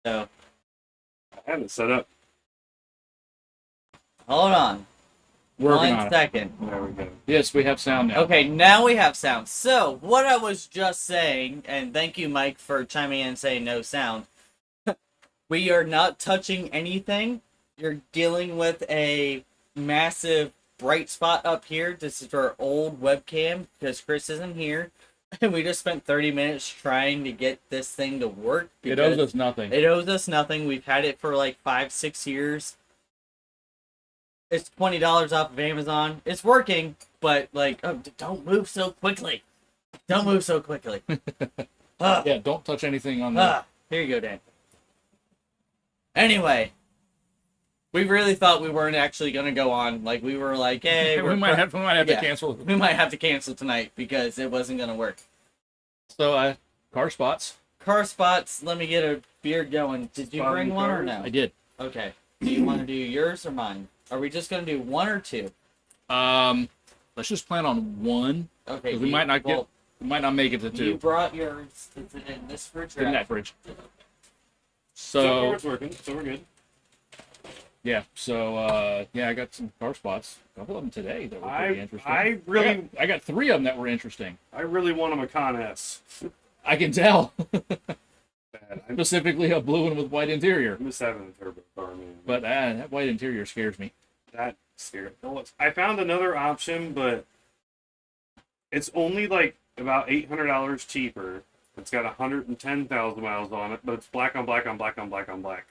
So I have it set up. hold on. Working One on it. second. There we go. Yes, we have sound now. Okay, now we have sound. So, what I was just saying, and thank you, Mike, for chiming in and saying no sound. We are not touching anything. You're dealing with a massive bright spot up here. This is our old webcam because Chris isn't here. And we just spent 30 minutes trying to get this thing to work. It owes us nothing. It owes us nothing. We've had it for like 5-6 years. It's $20 off of Amazon. It's working, but like, oh, don't move so quickly. Don't move so quickly. Yeah, don't touch anything on the... Here you go, Dan. Anyway, we really thought we weren't actually going to go on. Like, we were like, hey, we might have to cancel. We might have to cancel tonight because it wasn't going to work. So, car spots. Car spots, let me get a beer going. Did you bring one or no? I did. Okay. Do you want to do yours or mine? Are we just going to do one or two? Let's just plan on one. Okay. We might not make it to two. You brought yours. Is it in this fridge? In that fridge. So So it's working, so we're good. yeah, so yeah, I got some car spots. A couple of them today that were pretty interesting. I got 3 of them that were interesting. I really want a Macan S. I can tell. Bad. I'm Specifically a blue one with white interior. just having a turbo car, man. But that white interior scares me. That scared. I found another option, but it's only like about $800 cheaper. It's got 110,000 miles on it, but it's black on black on black on black on black.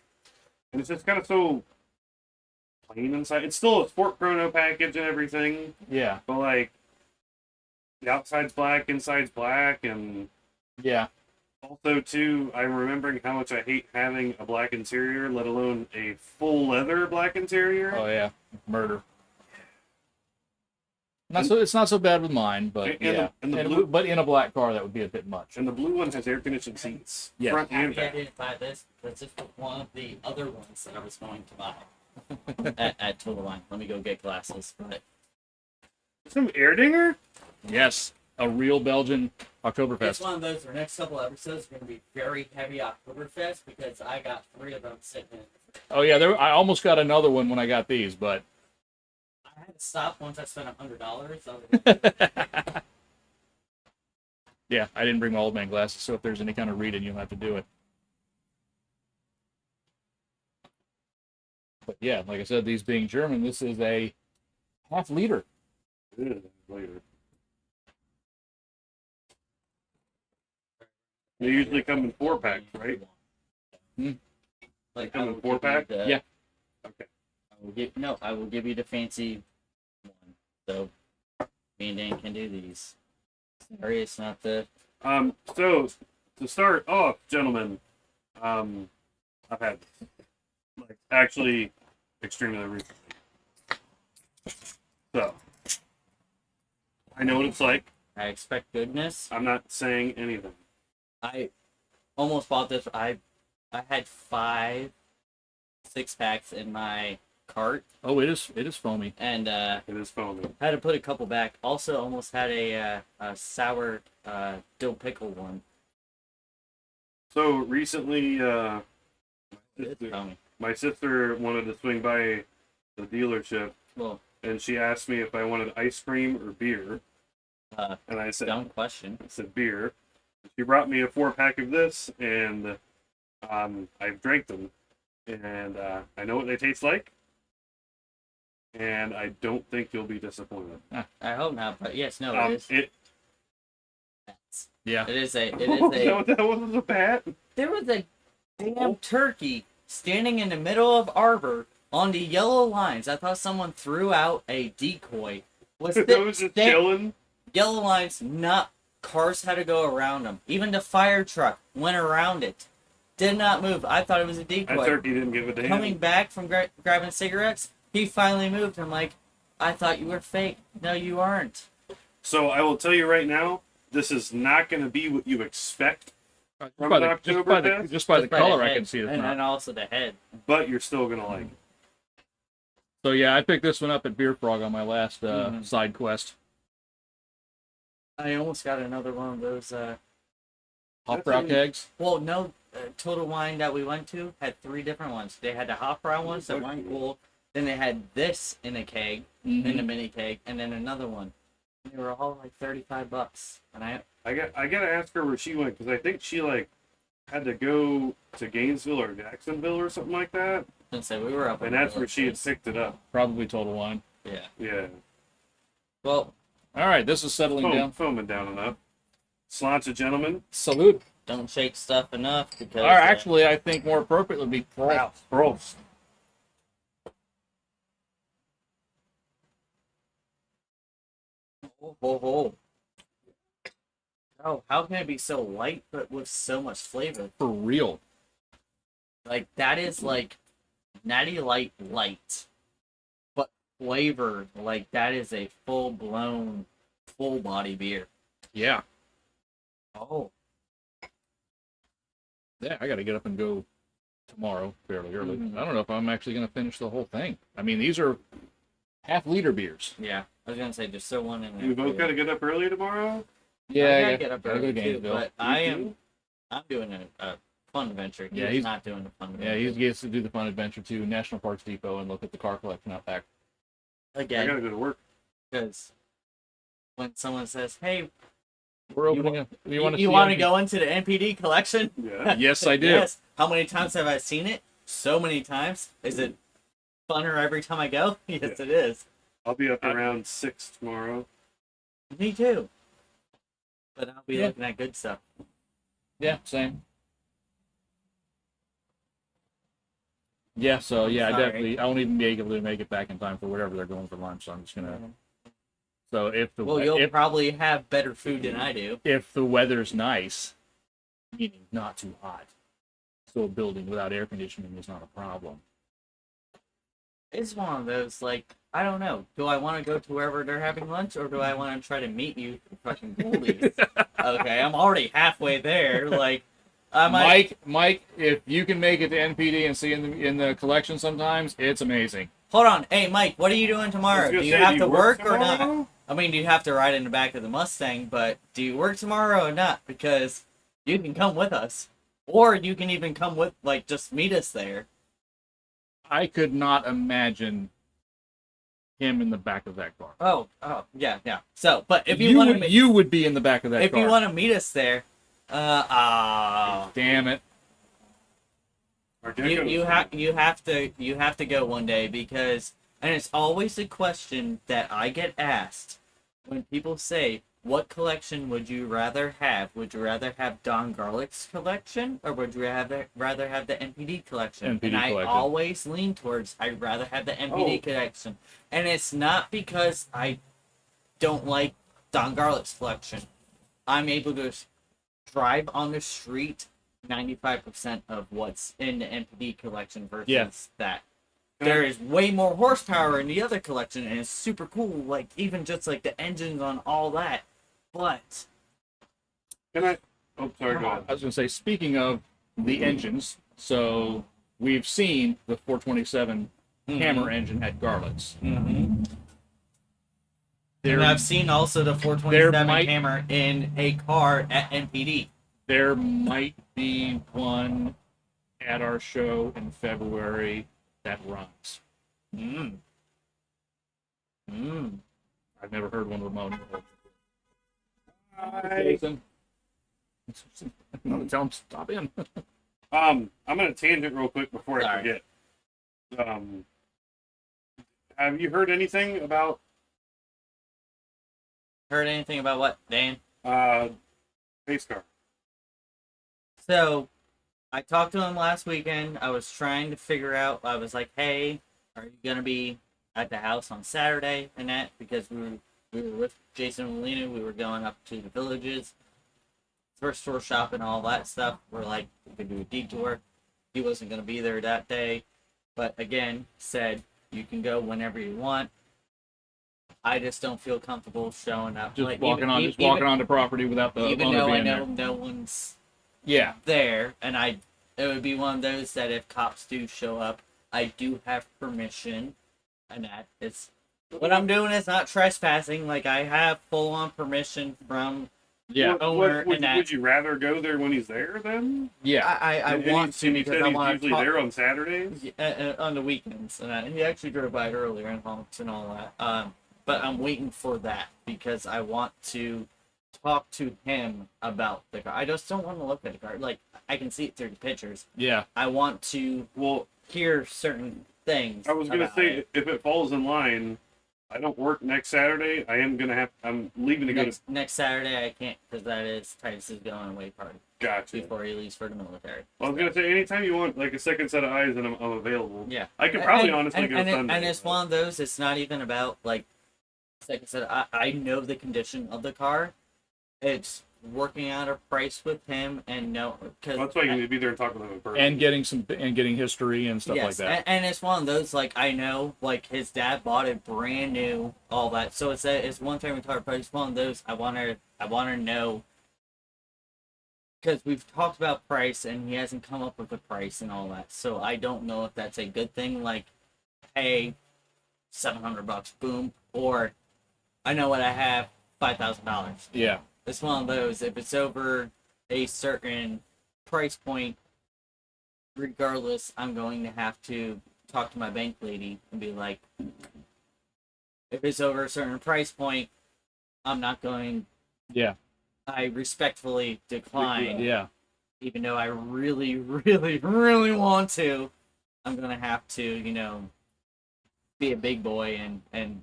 And it's just kind of so plain inside. It's still a Sport Chrono package and everything, Yeah. but like the outside's black, inside's black, and Yeah. also too, I'm remembering how much I hate having a black interior, let alone a full leather black interior. Oh yeah. Murder. It's not so bad with mine, but And the blue- but in a black car that would be a bit much. And the blue one has air conditioned seats, Yes. front I and back. didn't buy this because this was one of the other ones that I was going to buy at Total Wine. Let me go get glasses. But Some Airdinger? Yes. A real Belgian it's Oktoberfest. one of those. Our next couple episodes are going to be very heavy Oktoberfest because I got 3 of them sitting in. Oh yeah, I almost got another one when I got these, but I had to stop once I spent $100. yeah, I didn't bring my old man glasses, so if there's any kind of reading, you'll have to do it. But yeah, like I said, these being German, this is a half-liter. Later. They usually come in 4-packs, right? Hmm. Like They come I in will give you 4-pack? the- Yeah. Okay. I will give you the fancy one. So me and Dan can do these. Sorry, it's not the. So to start off, gentlemen, I've had like actually extremely recently. So I know what it's like. I expect goodness. I'm not saying anything. I almost bought this. I had 5 6-packs in my cart, Oh, it is foamy. and It is foamy. had to put a couple back. Also, almost had a sour dill pickle one. So recently, It's foamy. my sister wanted to swing by the dealership, Well, and she asked me if I wanted ice cream or beer, uh, and I said dumb question. beer. She brought me a 4-pack of this, and I've drank them, and I know what they taste like, and I don't think you'll be disappointed. I hope not, but yes, no, it is. Yeah. It is a. It is No, a. that wasn't a bat. There was a damn turkey standing in the middle of Arbor on the yellow lines. I thought someone threw out a decoy. Was That was just chilling. Yellow lines, not cars had to go around them. Even the fire truck went around it. Did not move. I thought it was a That decoy. turkey didn't give a damn. Coming back from grabbing cigarettes, he finally moved. I'm like, I thought you were fake. No, you aren't. So I will tell you right now, this is not going to be what you expect, Just From by an the Oktoberfest? just by the color, I head, can see it's and not. then also the head. but you're still going to like it. So yeah, I picked this one up at Beer Frog on my last Mhm. side quest. I almost got another one of those. Hofbrau kegs. Well, no, Total Wine that we went to had 3 different ones. They had the hot brown ones that were cool. Then they had this in a keg, in a mini keg, and then another one. And they were all like $35. And I gotta ask her where she went, because I think she like had to go to Gainesville or Jacksonville or something like that. And so we were up, and that's where she had picked it up. Probably Total Wine. Yeah. Yeah. Well, all right, this is settling down. Foaming down and up. Sláinte, gentlemen. Salute. Don't shake stuff enough because. Or actually, I think more appropriate would be Prost. Oh, how can it be so light but with so much flavor? For real. Like, that is like Natty Light light. But flavor, like, that is a full-blown, full-body beer. Yeah. Oh. Yeah, I got to get up and go tomorrow fairly early. I don't know if I'm actually going to finish the whole thing. I mean, these are half-liter beers. Yeah. I was going to say, just throw one in there. You both got to get up early tomorrow? Yeah, I gotta get up early too, but I'm doing a fun adventure. He's not doing a fun adventure. Yeah, he gets to do the fun adventure to National Parks Depot and look at the car collection out back. Again, I gotta go to work. Because when someone says, "Hey, we're opening you want to go into the NPD collection?" Yeah. Yes, I do. Yes. How many times have I seen it? So many times. Is it funner every time I go? Yes, it is. I'll be up around 6 tomorrow. Me too. But I'll be looking at good stuff. Yeah, same. Yeah, so I definitely I won't even be able to make it back in time for whatever they're going for lunch. So I'm just gonna. So you'll probably have better food than I do. If the weather's nice, meaning not too hot, so a building without air conditioning is not a problem. It's one of those, like, I don't know. Do I want to go to wherever they're having lunch, or do I want to try to meet you for fucking Goldie's? Okay, I'm already halfway there. Like, Mike, if you can make it to NPD and see in the collection sometimes, it's amazing. Hold on. Hey, Mike, what are you doing tomorrow? Do you have to work or not? I mean, do you have to ride in the back of the Mustang, but do you work tomorrow or not? Because you can come with us. Or you can even come with, like, just meet us there. I could not imagine him in the back of that car. Oh, yeah. So, but if you want to, you would be in the back of that car. If you want to meet us there, damn it! You have to go one day because, and it's always a question that I get asked when people say, "What collection would you rather have? Would you rather have Don Garlic's collection, or would you rather have the NPD collection?" I always lean towards I'd rather have the NPD collection, and it's not because I don't like Don Garlic's collection. I'm able to drive on the street 95% of what's in the NPD collection versus that. There is way more horsepower in the other collection, and it's super cool. Like, even just like the engines on all that. But can I? Oh, sorry. Go ahead. I was going to say, speaking of the engines, so we've seen the 427 Hammer engine at Garlic's. And I've seen also the 427 Hammer in a car at NPD. There might be one at our show in February that runs. I've never heard one Ramon. Jason. Tell him to stop in. I'm gonna tangent real quick before I forget. Have you heard anything about? Heard anything about what, Dan? Pace car. So, I talked to him last weekend. I was trying to figure out. I was like, "Hey, are you gonna be at the house on Saturday?" And that because we were with Jason and Lena. We were going up to the villages, first store shop, and all that stuff. We're like, we could do a detour. He wasn't gonna be there that day, but again, said you can go whenever you want. I just don't feel comfortable showing up. Just like, walking onto property without the even owner though being I know there. no one's there, and it would be one of those that if cops do show up, I do have permission, and that is what I'm doing is not trespassing. Like, I have full on permission from Yeah. owner would, and that. would you rather go there when he's there then? Yeah. I And want he- to and he because said I he's want to usually talk there on Saturdays. on the weekends, and he actually drove by earlier and honked and all that. But I'm waiting for that because I want to talk to him about the car. I just don't want to look at the car. Like, I can see it through the pictures. Yeah. I want to Well, hear certain things. I was gonna about say it. if it falls in line, I don't work next Saturday. I'm leaving to go to. Next Saturday I can't because that is Titus's going away party Gotcha. before he leaves for the military. Well, I was gonna say anytime you want like a second set of eyes, and I'm available. Yeah, I could probably and, honestly and, go and, Sunday. and it's but- one of those. It's not even about like I said. I know the condition of the car. It's working out a price with him and because Well, that's why you need to be there and talk with him in person. And getting history and stuff like that. And it's one of those like I know like his dad bought it brand new, all that. So it's one thing we talk about. It's one of those I want to know because we've talked about price and he hasn't come up with a price and all that. So I don't know if that's a good thing. Like, hey, $700, boom, or I know what I have, $5,000. Yeah. It's one of those. If it's over a certain price point, regardless, I'm going to have to talk to my bank lady and be like, if it's over a certain price point, I'm not going. Yeah. I respectfully decline. Yeah. Even though I really, really, really want to, I'm going to have to, be a big boy and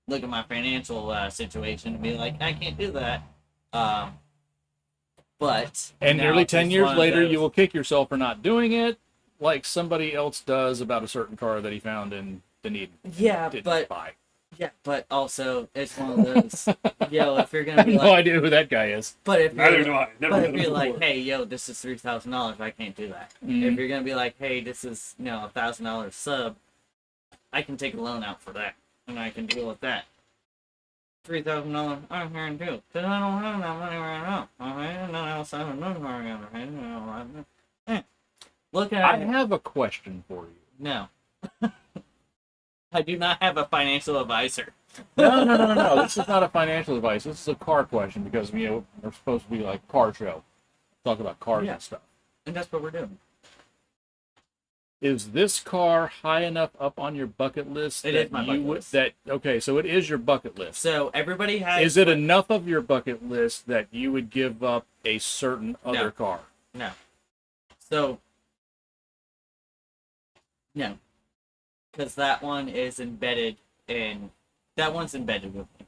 look at my financial situation and be like, I can't do that. But And now nearly it's 10 just years one of later, those- you will kick yourself for not doing it, like somebody else does about a certain car that he found in Dunedin. Yeah, Didn't but buy. also it's one of those. Yo, if you're I gonna have be no like, idea who that guy is. but if Neither you're, do I. Never but met if him you're like, before. hey, yo, this is $3,000, I can't do that. Mhm. If you're gonna be like, hey, this is $1,000 sub, I can take a loan out for that, and I can deal with that. $3,000, I can't do because I don't have that money right now. I'm not outside of money right now. Look at I it. have a question for you. No. I do not have a financial advisor. No. This is not a financial advice. This is a car question because we're supposed to be like car show, talk about cars Yeah. and stuff. And that's what we're doing. Is this car high enough up on your bucket list It that is my you bucket would list. okay, so it is your bucket list. So everybody has. Is it enough of your bucket list that you would give up a certain other No. car? No. So. No. Because that one is embedded in. That one's embedded with me.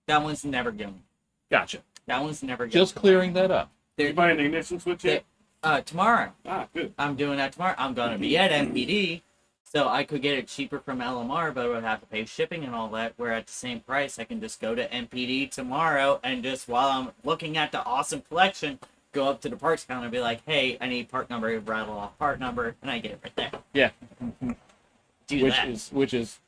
That one's never going. Gotcha. That one's never going. Just clearing that up. You buy an ignition switch yet? Tomorrow. Ah, good. I'm doing that tomorrow. I'm going to be at MPD, so I could get it cheaper from LMR, but I would have to pay shipping and all that, where at the same price, I can just go to MPD tomorrow and just while I'm looking at the awesome collection, go up to the parts counter and be like, hey, I need part number, rattle off part number, and I get it right there. Yeah. Do that. Which is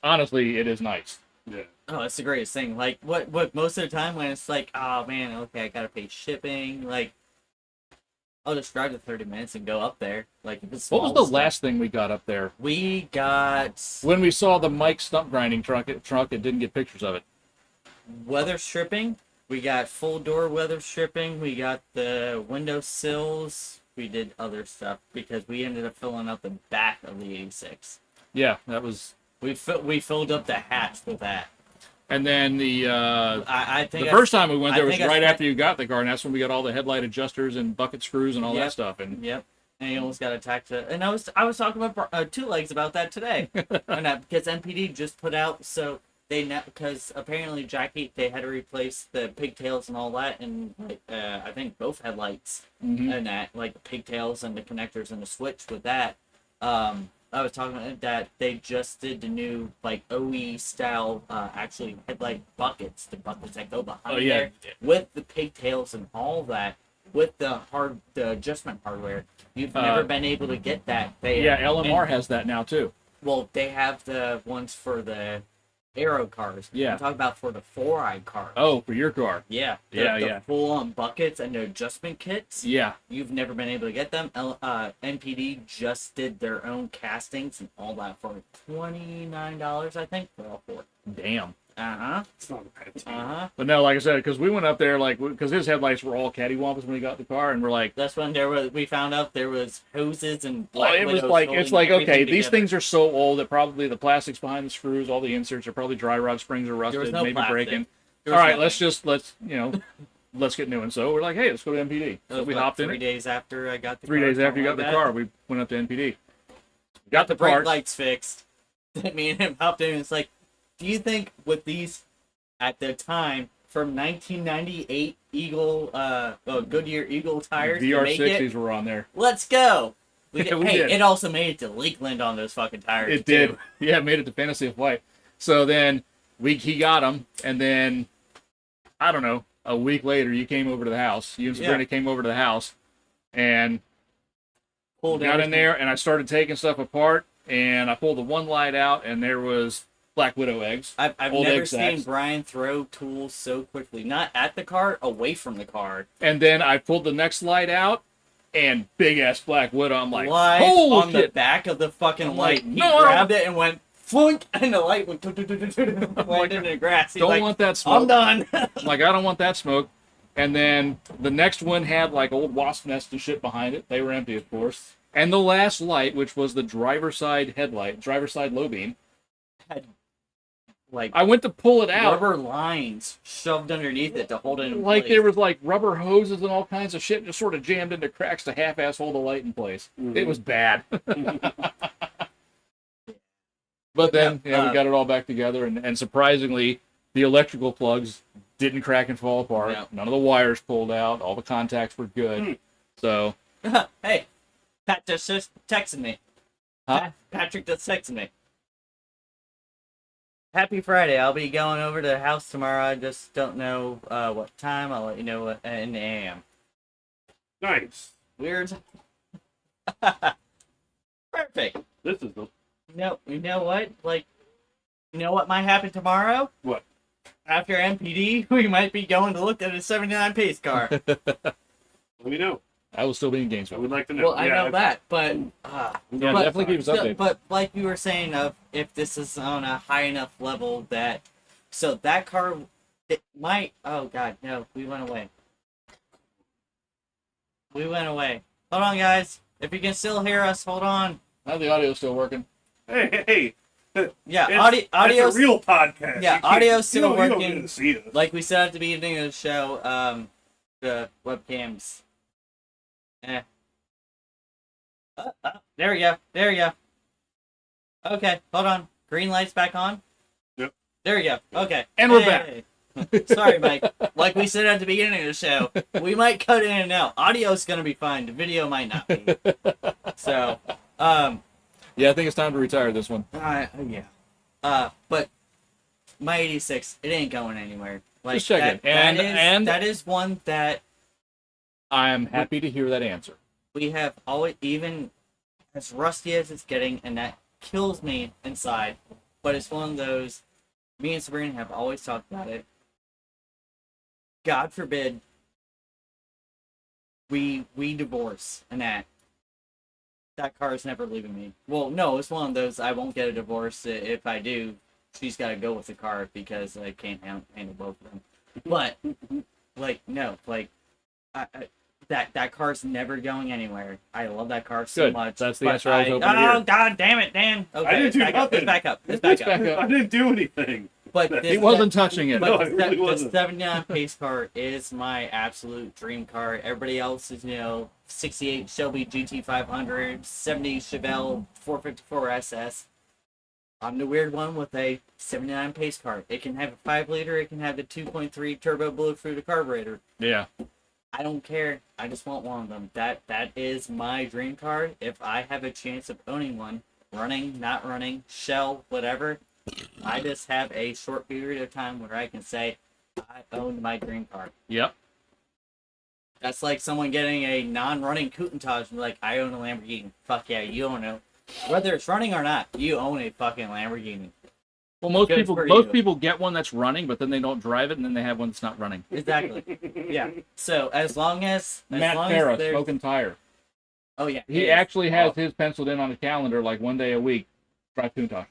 honestly it is nice. Yeah. Oh, it's the greatest thing. Like, what most of the time when it's like, oh man, okay, I gotta pay shipping, like, I'll just drive the 30 minutes and go up there. Like, if it's What was small the stuff. last thing we got up there? We got When we saw the Mike stump grinding truck, it didn't get pictures of it. weather stripping. We got full door weather stripping. We got the window sills. We did other stuff because we ended up filling up the back of the 86. Yeah, that was. We filled up the hatch with that. And then I think the first time we went I there was think I right spent- after you got the car, and that's when we got all the headlight adjusters and bucket screws and all that Yep. stuff. And Yep. And he almost got attacked. And I was talking about Two Legs about that today, and that because MPD just put out because apparently Jackie they had to replace the pigtails and all that, and I think both headlights and that like the pigtails and the connectors and the switch with that. I was talking about that they just did the new like OE style actually headlight buckets, the buckets that go behind there with the pigtails and all that. With the adjustment hardware, you've never been able to get that there. yeah, LMR And- has that now too. Well, they have the ones for the Aero cars. Yeah. I'm talking about for the 4i cars. Oh, for your car. Yeah. The full-on buckets and the adjustment kits. Yeah. You've never been able to get them. NPD just did their own castings and all that for $29, I think, for all four. Damn. It's not a bad team. But no, like I said, because we went up there, like, because his headlights were all cattywampus when we got the car, and we're like, That's when we found out there was hoses and well, it was like, it's like, okay, these things are so old that probably the plastics behind the screws, all the inserts are probably dry rod springs are rusted, no maybe plastic. breaking. All right, let's get new. And so we're like, hey, let's go to NPD. So we hopped in 3 days after I got the 3 car. days after you got the Something like car, we went up to NPD. got the brake parts. lights fixed. Me and him hopped in and it's like, do you think with these, at the time, from 1998 Goodyear Eagle tires to make it, VR60s were on there. let's go. We did. It also made it to Lakeland on those fucking tires. It did. Yeah, it made it to Fantasy of Flight. So then he got them, and then, I don't know, a week later, you came over to the house. You and Sabrina came over to the house, and got in there, and I started taking stuff apart, and I pulled the one light out, and there was Black Widow eggs. I've old never egg seen sacks. Brian throw tools so quickly. Not at the car, away from the car. And then I pulled the next light out, and big-ass Black Widow. I'm like, Live holy on the shit. back of the fucking I'm light. like, He no. grabbed it and went flunk, and the light went landed in the grass. He's Don't like, want that smoke. I'm done. I'm like, I don't want that smoke. And then the next one had like old wasp nest and shit behind it. They were empty, of course. And the last light, which was the driver's side headlight, driver's side low beam, Had like I went to pull it out. rubber lines shoved underneath it to hold it in Like place. there was like rubber hoses and all kinds of shit just sort of jammed into cracks to half-ass hold the light in place. Mhm. It was bad. But then we got it all back together, and surprisingly, the electrical plugs didn't crack and fall apart. No. None of the wires pulled out. All the contacts were good. So, Hey, Pat just texted me. huh? Patrick just texted me. Happy Friday. I'll be going over to the house tomorrow. I just don't know what time. I'll let you know what in the AM. Nice. Weird. Perfect. This is the You know what? Like, you know what might happen tomorrow? what? After MPD, we might be going to look at a 79 pace car. Let me know. I will still be in I Gainesville. would like to know. Well, I know that, but Yeah, but- definitely keep us updated. but like you were saying, if this is on a high enough level that, so that car, it might. Oh God, no, we went away. We went away. Hold on, guys. If you can still hear us, hold on. Now the audio's still working. Hey. Yeah, audio. It's a real podcast. Yeah, You can't- audio's still you don't working. get to see us. Like we said at the beginning of the show, the webcams. There we go. There we go. Okay, hold on. Green light's back on. Yep. There we go. Okay. And we're back. Sorry, Mike. Like we said at the beginning of the show, we might cut in and out. Audio's gonna be fine. The video might not be. So, Yeah, I think it's time to retire this one. yeah. But my 86, it ain't going anywhere. Like Just check that, it. that is one that I'm happy to hear that answer. we have always, even as rusty as it's getting, and that kills me inside. But it's one of those. Me and Sabrina have always talked about it. God forbid we divorce, and that car is never leaving me. Well, no, it's one of those. I won't get a divorce. If I do, she's got to go with the car because I can't handle both of them. But like, no, like that car's never going anywhere. I love that car so Good. much. That's the but answer I was hoping to hear. Oh God damn it, Dan! Okay, I didn't do it's back up. nothing. It's back up. It's It's back up. back up. I didn't do anything. But He this, He wasn't touching it. No, But it really wasn't. the 79 pace car is my absolute dream car. Everybody else is, 68 Shelby GT500, 70 Chevelle 454 SS. I'm the weird one with a 79 pace car. It can have a 5 liter, it can have the 2.3 turbo blow through the carburetor. Yeah. I don't care. I just want one of them. That is my dream car. If I have a chance of owning one, running, not running, shell, whatever, I just have a short period of time where I can say I own my dream car. Yep. That's like someone getting a non-running Countach and be like, I own a Lamborghini. Fuck yeah, you own it. Whether it's running or not, you own a fucking Lamborghini. Well, most Good people for you. people get one that's running, but then they don't drive it, and then they have one that's not running. Exactly. Yeah. So as long as Matt long Farah, as there's... smoking tire. Oh yeah. He actually has his penciled in on a calendar, like one day a week. Drive Countach.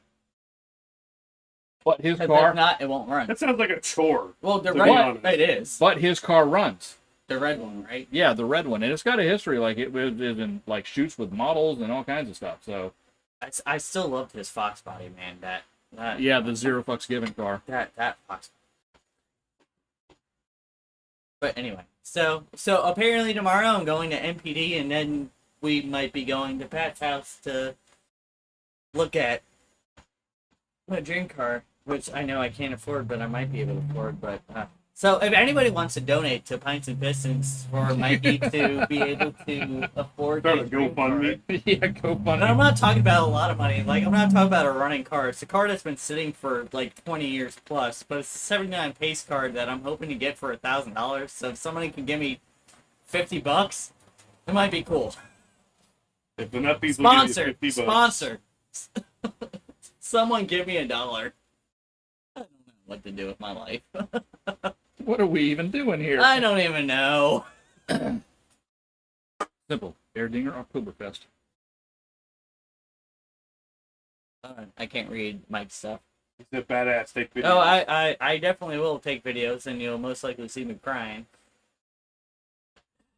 But his 'Cause car, if not, it won't run. That sounds like a chore. Well, the to be red, honest. it is but his car runs. the red one, right? Yeah, the red one, and it's got a history. Like it was in like shoots with models and all kinds of stuff. So I still loved his Fox body, man. That yeah, the zero fucks given car. that Fox. But anyway, so apparently tomorrow I'm going to MPD, and then we might be going to Pat's house to look at a dream car, which I know I can't afford, but I might be able to afford. But so if anybody wants to donate to Pints and Pistons for Mikey to be able to afford Start a his dream car, GoFundMe. Yeah, go fun. and I'm not talking about a lot of money. Like, I'm not talking about a running car. It's a car that's been sitting for like 20 years plus, but it's a 79 pace card that I'm hoping to get for $1,000. So if somebody can give me $50, it might be cool. If enough people give Sponsor, you $50, sponsor. Someone give me $1. I don't know what to do with my life. What are we even doing here? I don't even know. Simple. Erdinger Oktoberfest. I can't read Mike's stuff. He's a badass. Take video. Oh, I definitely will take videos, and you'll most likely see me crying.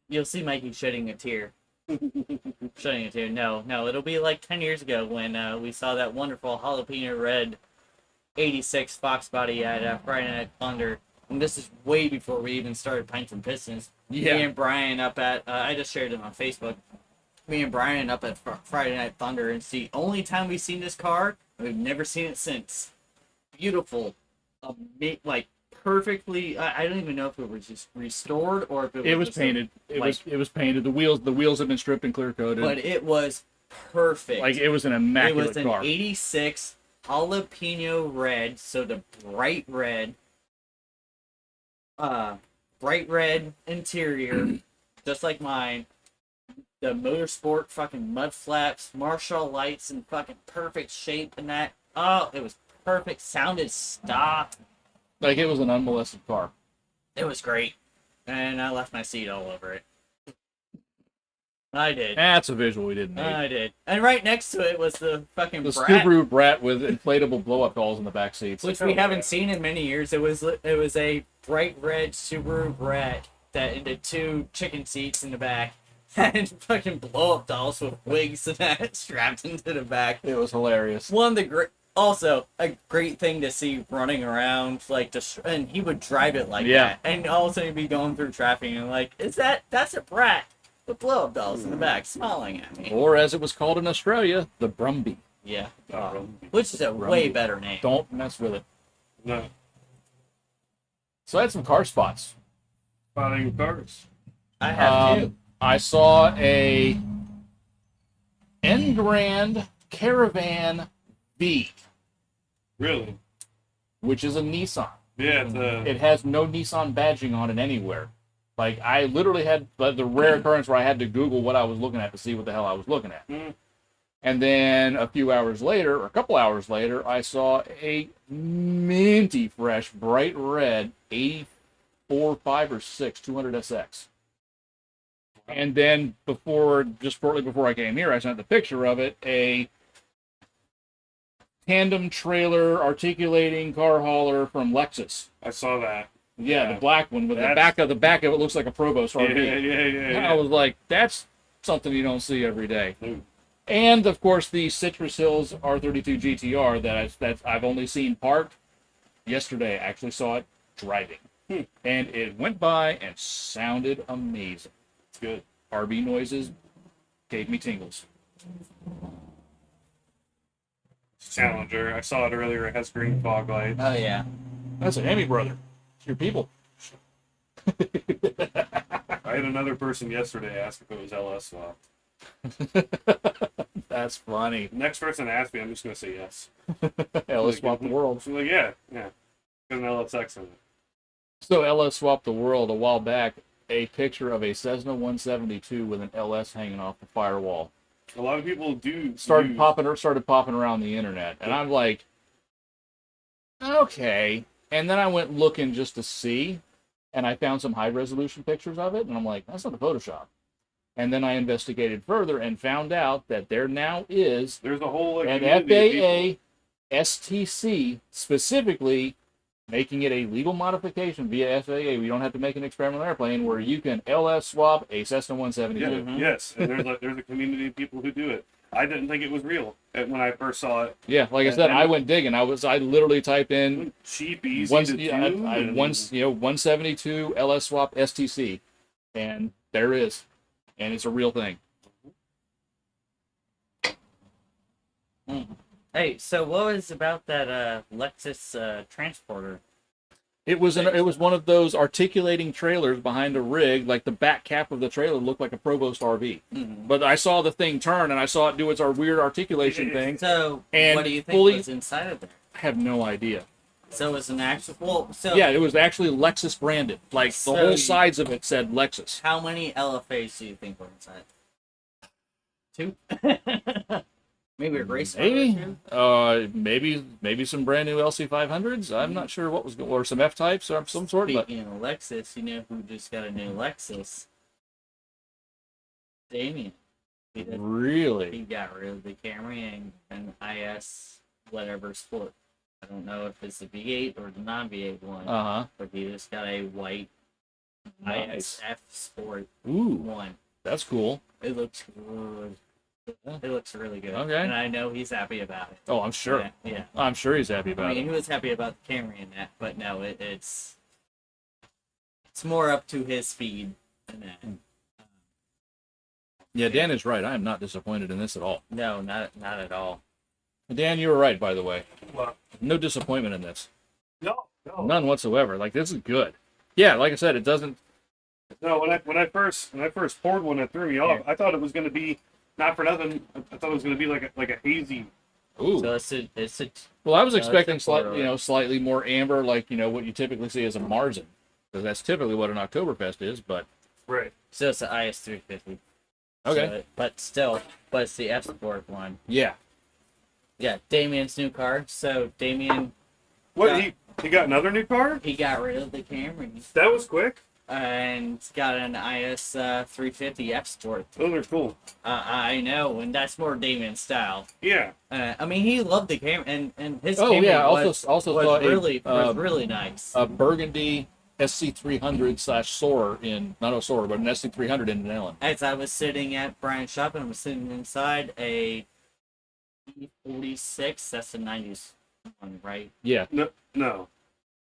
You'll see Mikey shedding a tear. Shedding a tear. No, it'll be like 10 years ago when we saw that wonderful jalapeno red 86 Fox body at Friday Night Thunder. And this is way before we even started Pints and Pistons. Yeah. Me and Brian up at, I just shared it on Facebook. Me and Brian up at Friday Night Thunder, and it's the only time we've seen this car, and we've never seen it since. Beautiful. Like, perfectly, I don't even know if it was just restored or if It was just painted. It like- was painted. The wheels have been stripped and clear coated. but it was perfect. Like it was an It immaculate was an car. 86 jalapeno red, so the bright red interior, just like mine. The motorsport fucking mud flaps, Marshall lights, and fucking perfect shape and that. Oh, it was perfect. Sounded stock. Like it was an unmolested car. It was great. And I left my seat all over it. I did. That's a visual we didn't need. I did. And right next to it was the fucking The Brat, Subaru Brat with inflatable blow-up dolls in the back seats. which we haven't seen in many years. It was a bright red Subaru Brat that into two chicken seats in the back and fucking blow-up dolls with wigs and that strapped into the back. It was hilarious. One of the great, also a great thing to see running around, like and he would drive it like Yeah. that, and all of a sudden he'd be going through traffic and like, that's a Brat with blow-up dolls in the back smiling at me. Or as it was called in Australia, the Brumby. Yeah, Oh, which is a way better name. Don't mess with it. no. So I had some car spots. Spotting cars. I have two. I saw a N Grand Caravan V, Really? which is a Nissan. Yeah, it's It has no Nissan badging on it anywhere. Like, I literally had the rare occurrence where I had to Google what I was looking at to see what the hell I was looking at. Mm. And then a few hours later, or a couple hours later, I saw a minty fresh, bright red 84, 5, or 6 200SX. And then just shortly before I came here, I sent the picture of it, a tandem trailer articulating car hauler from Lexus. I saw that. Yeah, Yeah. the black one with the That's- back of it looks like a Provost RV. Yeah. And I was like, that's something you don't see every day. No. And of course, the Citrus Hills R32 GTR that I've only seen parked. Yesterday, I actually saw it driving, and it went by and sounded amazing. It's good. RB noises gave me tingles. Challenger. I saw it earlier. It has green fog lights. Oh yeah. That's a Hemi brother. It's your people. I had another person yesterday ask if it was LS swap. That's funny. Next person asked me, I'm just gonna say yes. LS swapped the world. I'm like, yeah. Got an LSX in it. So LS swapped the world a while back. A picture of a Cessna 172 with an LS hanging off the firewall A lot of people do started use- popping around the internet, and I'm like, okay. And then I went looking just to see, and I found some high resolution pictures of it, and I'm like, that's not a Photoshop. And then I investigated further and found out that there now is There's a whole like an community of people. FAA STC specifically making it a legal modification via FAA. We don't have to make an experimental airplane where you can LS swap a Cessna 172. Yeah, Mhm. yes, and there's a community of people who do it. I didn't think it was real when I first saw it. Yeah, like I said, I went digging. I literally typed in Cheap, easy one, to do. yeah, and- 172 LS swap STC, and there it is, and it's a real thing. Hey, so what was about that Lexus transporter? It was one of those articulating trailers behind a rig, like the back cap of the trailer looked like a Provost RV. Mhm. But I saw the thing turn, and I saw it do its weird articulation thing. So, And what do you think fully- was inside of there? I have no idea. So it was an actual. Well, so Yeah, it was actually Lexus branded. Like the So whole you- sides of it said Lexus. how many LFAs do you think were inside? 2? Maybe a race car or two? Maybe some brand new LC500s. I'm not sure what was going, or some F types or some sort. But Speaking of Lexus, you know who just got a new Lexus? Damien. He really, got rid of the Camry and an IS whatever sport. I don't know if it's the V8 or the non-V8 one, but he just got a white Nice. ISF Sport Ooh, one. that's cool. It looks good. It looks really good. Okay. And I know he's happy about it. Oh, I'm sure. Yeah. I'm sure he's happy I about mean, it. he was happy about the Camry and that, but no, it's more up to his speed than that. Yeah, Dan is right. I am not disappointed in this at all. No, not at all. Dan, you were right, by the way. Well, No disappointment in this. no. None whatsoever. Like, this is good. Yeah, like I said, it doesn't. No, when I first poured one, it threw me off. I thought it was going to be not for nothing. I thought it was going to be like a hazy. Ooh. So it's a Well, I was it's expecting a photo. slightly more amber, like what you typically see as a Marzen, because that's typically what an Oktoberfest is. But Right. so it's the IS 350. okay, So but it's the F Sport one. yeah, Yeah, Damien's new car. So Damien, What Yeah. he got another new car? he got rid of the Camry That was quick. and got an IS 350 F Sport. Those are cool. I know, and that's more Damien's style. Yeah. I mean, he loved the Camry, and his Oh, Camry yeah, was, also was saw really nice. a Burgundy SC300 / Soarer not a Soarer, but an SC300 in Allen. As I was sitting at Brian's shop, and I was sitting inside a E46. That's the 90s one, right? Yeah, No.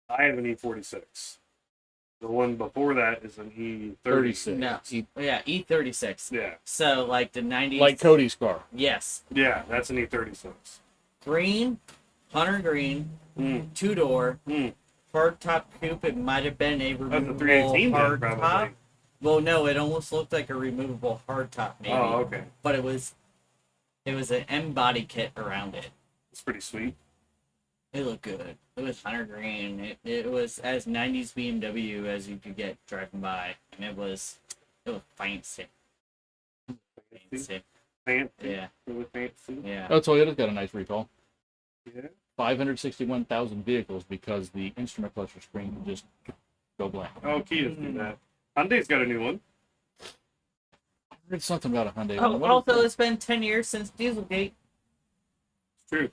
I have an E46. The one before that is an E30. 36. No, yeah, E36. Yeah. So like the 90s. like Cody's car. Yes, Yeah, that's an E36. green, hunter green, Mm. 2-door, Mm. hard top coupe. It might have been a That's a removable 318 then, hard probably. top. Well, no, it almost looked like a removable hard top, maybe. Oh, okay. But it was an M body kit around it. It's pretty sweet. It looked good. It was hunter green. It was as 90s BMW as you could get driving by, and it was fancy. Fancy. Fancy. Yeah, Really fancy. yeah. Oh, Toyota's got a nice recall. Yeah. 561,000 vehicles because the instrument cluster screen can just go blank. Oh, Kia's do that. Hyundai's got a new one. I heard something about a Hyundai. Oh, What is also, it? it's been 10 years since Dieselgate. It's true.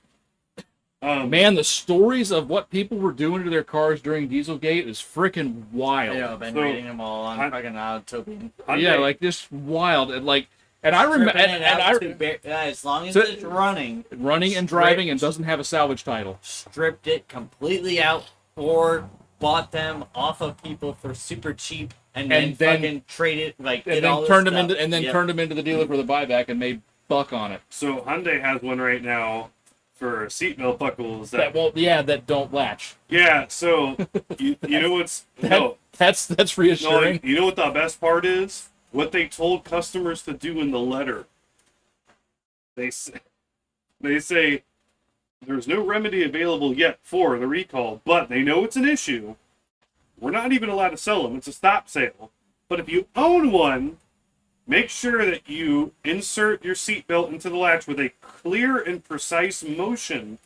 Man, the stories of what people were doing to their cars during Dieselgate is freaking wild. I've been So, reading them all on I- fucking Autobian. Hyundai, Yeah, like this wild and I remember Stripping it out and to as long as So- it's running, running and driving and doesn't have a salvage title. stripped it completely out or bought them off of people for super cheap and then fucking traded And then turned them into the dealer for the buyback and made buck on it. So Hyundai has one right now for seatbelt buckles That don't latch. Yeah, so you know what's That's reassuring. you know what the best part is? What they told customers to do in the letter. They say there's no remedy available yet for the recall, but they know it's an issue. We're not even allowed to sell them. It's a stop sale. But if you own one, make sure that you insert your seatbelt into the latch with a clear and precise motion,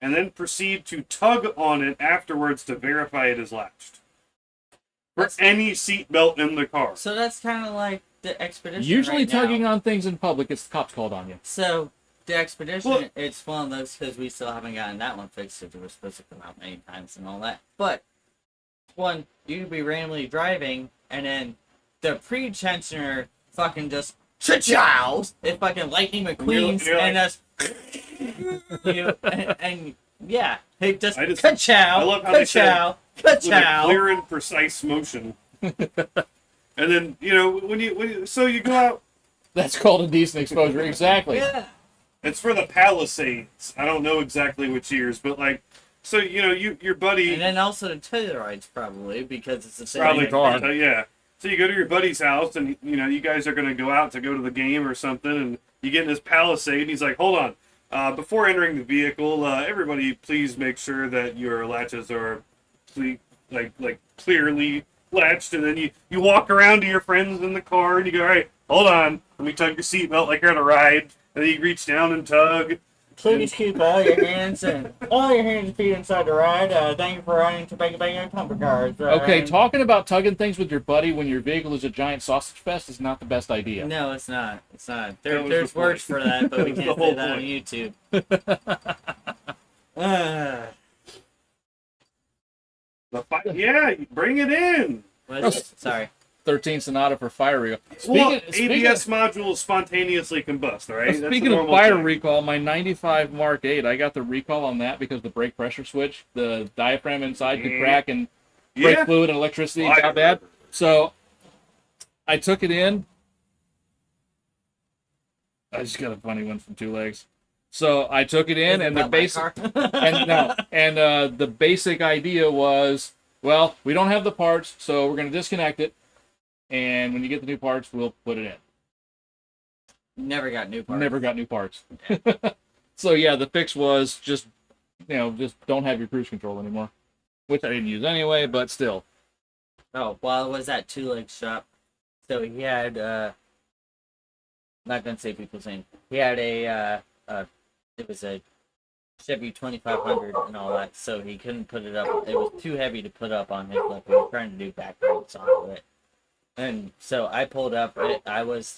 and then proceed to tug on it afterwards to verify it is latched. For any seatbelt in the car. So that's kind of like the Expedition. Usually right tugging now. on things in public, it's the cops called on you. So The Expedition, Well- it's one of those because we still haven't gotten that one fixed. It was supposed to come out many times and all that. But one, you could be randomly driving and then the pre-tensioner fucking just chows. It fucking lightning McQueen's you're and like- just and yeah, it just I ka-chow, love how they said ka-chow, with a ka-chow. clear and precise motion. And then when you so you go out. That's called a decent exposure. Exactly. Yeah. It's for the Palisades. I don't know exactly which years, but like, so your buddy. And then also the Tellurides probably because it's the same Probably car. So, yeah. So you go to your buddy's house, and you guys are gonna go out to go to the game or something, and you get in this Palisade, and he's like, "Hold on, before entering the vehicle, everybody please make sure that your latches are, clearly latched." And then you walk around to your friends in the car, and you go, "All right, hold on, let me tug your seatbelt like you're on a ride." And then you reach down and tug. Please keep all your hands and feet inside the ride. Thank you for riding to Bang Comfort Cars. Okay, talking about tugging things with your buddy when your vehicle is a giant sausage fest is not the best idea. No, it's not. It's not. That was There's the words point. for that, but we That was can't the say whole that on point. YouTube. Yeah, bring it in. What is it? Sorry. 13 Sonata for fire recall. Well, ABS modules spontaneously combust, all right? That's Speaking the of normal fire thing. recall, my 95 Mark 8, I got the recall on that because the brake pressure switch, the diaphragm inside could crack and brake Yeah. fluid and electricity Fire. got bad. So I took it in. I just got a funny one from Two Legs. So I took it in, Is it and the about my basic car? the basic idea was, well, we don't have the parts, so we're going to disconnect it, and when you get the new parts, we'll put it in. Never got new parts. Never got new parts. So yeah, the fix was just don't have your cruise control anymore, which I didn't use anyway, but still. Oh, well, it was at Two Legs shop. So he had, not gonna say people's name. He had it was a Chevy 2500 and all that, so he couldn't put it up. It was too heavy to put up on his lift. He was trying to do back roads off of it. And so I pulled up. There was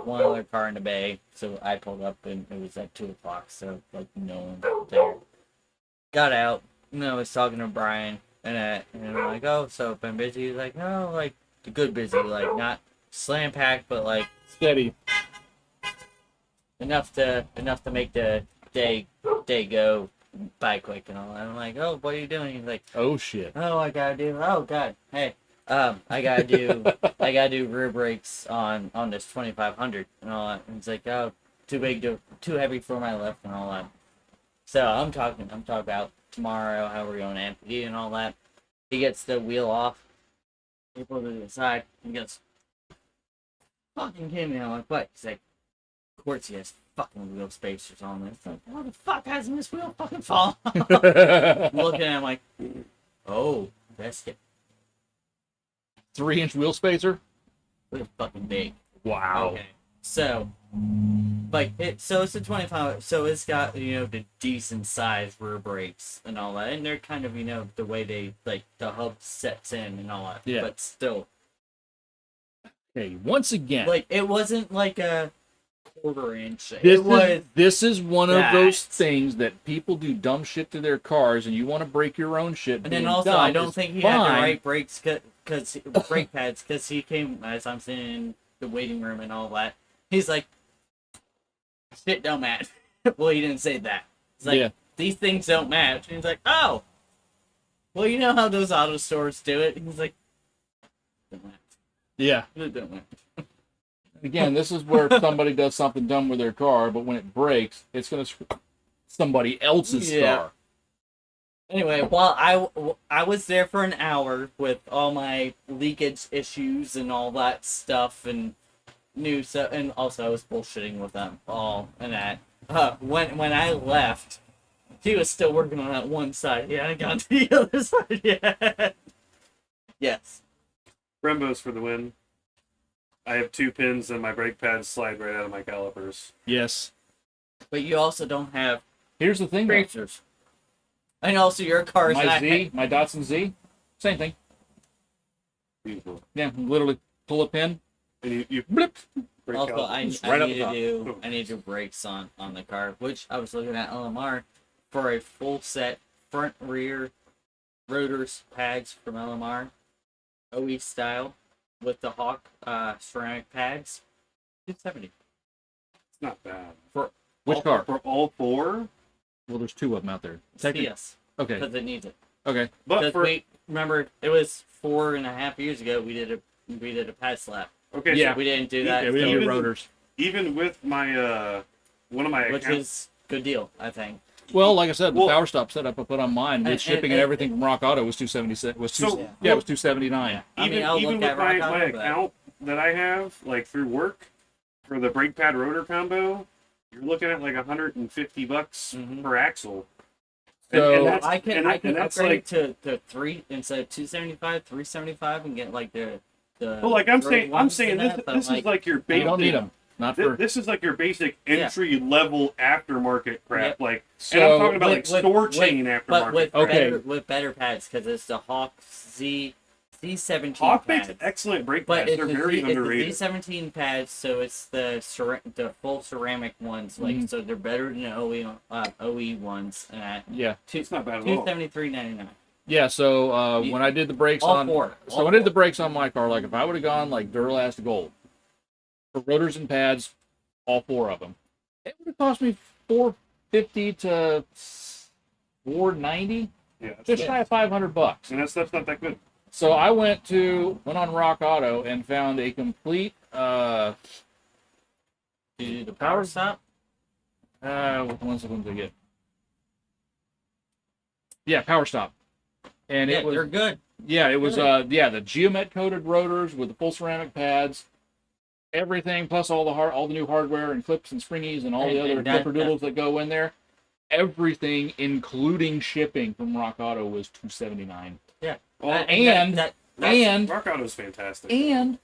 one other car in the bay, so I pulled up, and it was at 2 o'clock, so like no one was there. Got out, and I was talking to Brian, and I'm like, "Oh, so been busy?" He's like, "No, like the good busy, like not slam packed, but like Steady. enough to make the day go by quick and all that." I'm like, "Oh, what are you doing?" He's like, Oh shit. "Oh, I gotta do. Oh God, hey, I gotta do rear brakes on this 2500 and all that." And it's like, "Oh, too heavy for my lift and all that." So I'm talking about tomorrow how we're going to MPD and all that. He gets the wheel off. He pulls it to the side. He goes, "Fucking kidding me?" I'm like, "What?" He's like, "Of course he has fucking wheel spacers on this." It's like, "How the fuck hasn't this wheel fucking fallen off?" I'm looking at him like, "Oh, that's it. 3-inch wheel spacer. Pretty fucking big." Wow. Okay. So, so it's a 25, so it's got, the decent sized rear brakes and all that, and they're kind of, the way they, the hub sets in and all that, Yeah. but still, Okay, once again, it wasn't like a quarter-inch, it was, this is one of those that. things that people do dumb shit to their cars, and you want to break your own shit. and then being also, dumb I don't is think he had the fine. right brakes, brake pads, because he came, as I'm sitting in the waiting room and all that, he's like, "Shit don't match." Well, he didn't say that. It's like, Yeah. "These things don't match." And he's like, "Oh, well, you know how those auto stores do it." And he's like, "Don't match. Yeah. It don't match." Again, this is where somebody does something dumb with their car, but when it breaks, it's going to screw somebody else's Yeah. car. Anyway, while I was there for an hour with all my leakage issues and all that stuff and and also I was bullshitting with them all and that. When I left, he was still working on that one side. He hadn't gotten to the other side yet. Yes. Brembo's for the win. I have 2 pins and my brake pads slide right out of my calipers. Yes. But you also don't have Here's the thing, though. bracers. And also your car is My not... Z, my Datsun Z, same thing. Beautiful. Yeah, literally pull a pin, and you blip. Break Also, out. I Right up need the to top. do I need to brakes on the car, which I was looking at LMR for a full set front rear rotors pads from LMR, OE style, with the Hawk ceramic pads. 270 It's not bad. Which all car? For all four, Well, there's two of them out there. CS Okay. because it needs it. Okay. but Because for we remember it was 4.5 years ago we did a pad slap. okay, Yeah. so We didn't do that, Yeah, we so- didn't do even- rotors. even with my one of my which accounts, is good deal, I think. Well, like I said, the Well- power stop setup I put on mine with And- shipping and and- everything from Rock Auto was 276. Was two, So- yeah, it was 279. I mean, even I'll even look with at my, Rock my Auto, but- account that I have like through work for the brake pad rotor combo, you're looking at like $150 Mhm. per axle. So- that's- I can and that's upgrade like, to 3 instead of 275, 375, and get like the. well, like I'm road saying ones this in that, but, this is like your You basic. don't need them. Not for. This is like your basic Yeah. entry level aftermarket crap. Yep. Like, So, and I'm talking about like with- store with- chain aftermarket. but with Okay. better pads because it's the Hawk Z17 Hawk pads. makes excellent brake But pads. it's They're the, very it's the underrated. Z17 pads, so it's the full ceramic ones. Like Mhm. so, they're better than the OE ones. And at Yeah. It's not bad at all. $273.99. Yeah. So You- when I did the brakes all on. four. So when I did the brakes on my car, like if I would have gone like Duralast Gold for rotors and pads, all four of them, it would have cost me $450 to $490, Yeah, just shy of $500. and that stuff's not that good. So I went on Rock Auto and found a complete Did you do the power stop? what ones did I get? Yeah, Power Stop. And Yeah, it was they're good. yeah, it was Good. the geomet coated rotors with the full ceramic pads, everything plus all the new hardware and clips and springies and all the And- other and that- clipper doodles that go in there. Everything, including shipping from Rock Auto, was $279. Well, and that's- Rock Auto's fantastic. and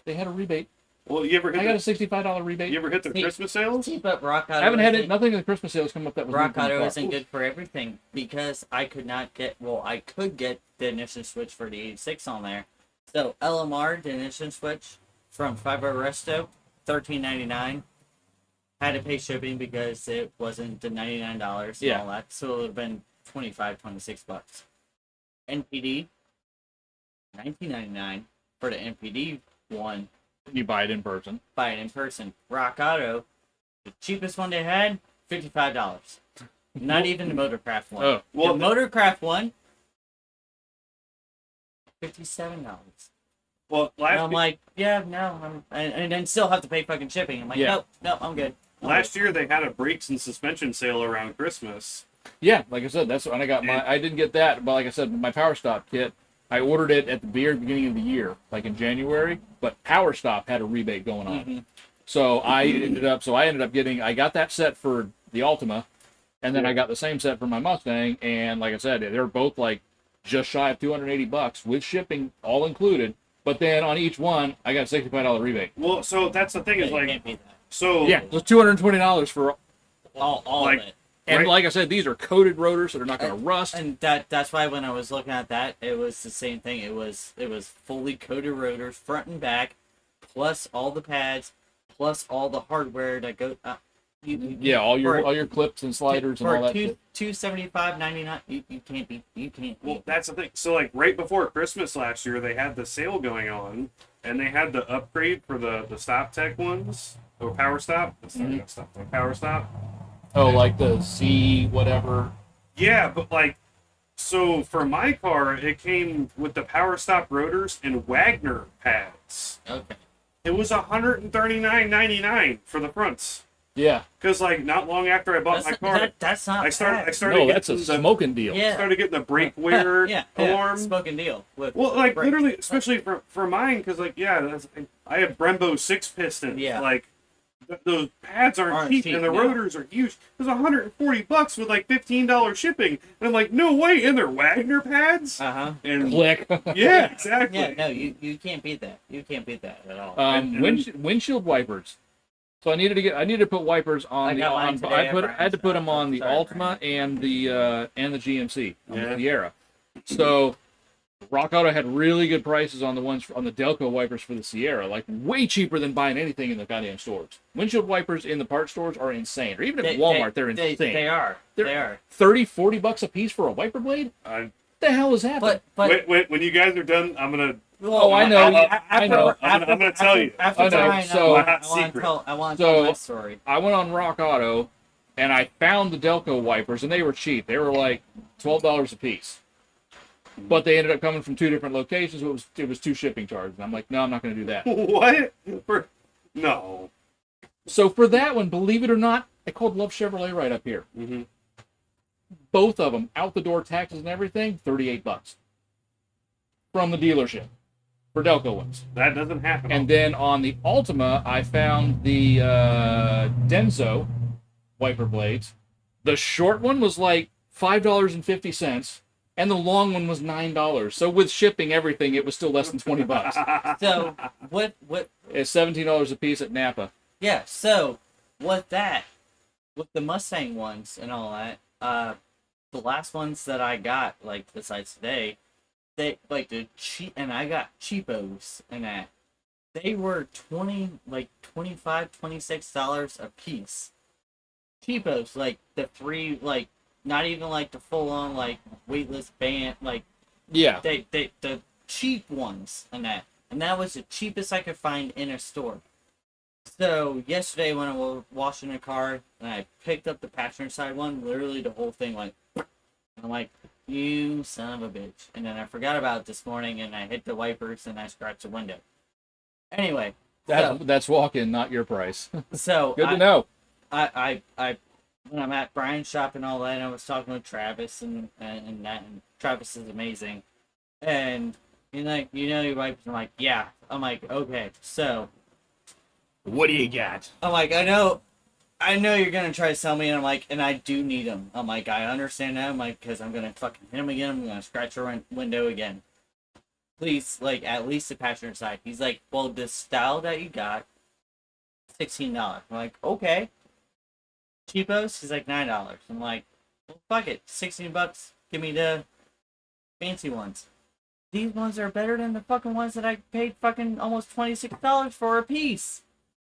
they had a rebate. Well, you ever I got a hit $65 rebate. you ever hit the See- Christmas sales? See, but Rock Auto. I haven't had it. isn't- Nothing in the Christmas sales come up that was Rock new from the Auto car. isn't good for everything because I could not get. Well, I could get the ignition switch for the 86 on there. So LMR, the ignition switch from 5 Resto, $13.99. Had to pay shipping because it wasn't the $99 and Yeah. all that. So it would have been $26. NPD, $19.99 for the NPD one. You buy it in person. Buy it in person. Rock Auto, the cheapest one they had, $55. Not even the Motorcraft one. Oh, Well, the Motorcraft one, $57. well, And I'm like, yeah, no, and then still have to pay fucking shipping. I'm like, Yeah. no, I'm good. last year they had a brakes and suspension sale around Christmas. yeah. Like I said, that's when I got my. I didn't get that, but like I said, my Power Stop kit. I ordered it at the very beginning of the year, like in January. But Power Stop had a rebate going on, Mhm. so I ended up getting. I got that set for the Altima, and then I got the same set for my Mustang. And like I said, they're both like just shy of $280 with shipping all included. But then on each one, I got a $65 rebate. Well, so that's the thing Yeah, is you like, can't beat that. so Yeah, it was $220 for. All Like- of it. And Right. like I said, these are coated rotors, so they're not going to rust. And that's why when I was looking at that, it was the same thing. It was fully coated rotors, front and back, plus all the pads, plus all the hardware that goes. Yeah, all your clips and sliders and all that. Shit. $275.99. You can't be. well, that's the thing. So like right before Christmas last year, they had the sale going on, and they had the upgrade for the Stop Tech ones or Power Stop. It's not Mhm. Stop Tech, Power Stop. Oh, like the Z whatever. Yeah, but like, so for my car, it came with the Power Stop rotors and Wagner pads. Okay. It was $139.99 for the fronts. Yeah. Because like not long after I bought my car, That's not. I started No, that's a getting the smoking deal. Yeah. started getting the brake wear yeah, alarm. Spoken deal. With Well, like brake. literally, especially for mine, because like I have Brembo 6 pistons. Yeah. Like those pads aren't cheap, and the no. rotors are huge. It was $140 with like $15 shipping, and I'm like, no way! And they're Wagner pads. Uh-huh. And Click. yeah, exactly. Yeah, no, you can't beat that. You can't beat that at all. And- Windshield wipers. So I needed to put wipers on I the. got mine On, today I at had to put them on the Sorry, Altima and the GMC, on Yeah. the Sierra. So Rock Auto had really good prices on the ones on the Delco wipers for the Sierra, like way cheaper than buying anything in the goddamn stores. Windshield wipers in the part stores are insane, or even at Walmart, they're insane. They are. They are. 30, $40 a piece for a wiper blade? What the hell is happening? But wait, when you guys are done, I'm gonna. Oh, I know. I know. I'm gonna tell you. After I know. Brian, So- I want to tell my story. I went on Rock Auto, and I found the Delco wipers, and they were cheap. They were like $12 a piece. But they ended up coming from 2 different locations. So it was 2 shipping charges. And I'm like, no, I'm not going to do that. What? No. So for that one, believe it or not, I called Love Chevrolet right up here. Mm-hmm. Both of them, out the door taxes and everything, $38 from the dealership for Delco ones. That doesn't happen. And then on the Altima, I found the Denso wiper blades. The short one was like $5.50, and the long one was $9. So with shipping everything, it was still less than $20. So what? It's $17 a piece at Napa. Yeah. So with the Mustang ones and all that, the last ones that I got, like besides today, they like the cheap, and I got cheapos and that. They were $25, $26 a piece. Cheapos, like the 3, like not even like the full on like weightless band, like Yeah. the cheap ones and that was the cheapest I could find in a store. So yesterday when I was washing the car and I picked up the passenger side one, literally the whole thing went. I'm like, you son of a bitch. And then I forgot about it this morning and I hit the wipers and I scratched the window. Anyway, That's walk-in, not your price. so Good to know. I when I'm at Brian's shop and all that, and I was talking with Travis and Travis is amazing. And you're like, your wipers. I'm like, yeah. I'm like, okay. So What do you got? I'm like, I know you're gonna try to sell me, and I'm like, and I do need them. I'm like, I understand that. I'm like, because I'm gonna fucking hit him again. I'm gonna scratch your window again. Please, like, at least the passenger side. He's like, well, the style that you got, $16. I'm like, okay. Cheapos? He's like, $9. I'm like, well, fuck it, $16. Give me the fancy ones. These ones are better than the fucking ones that I paid fucking almost $26 for a piece.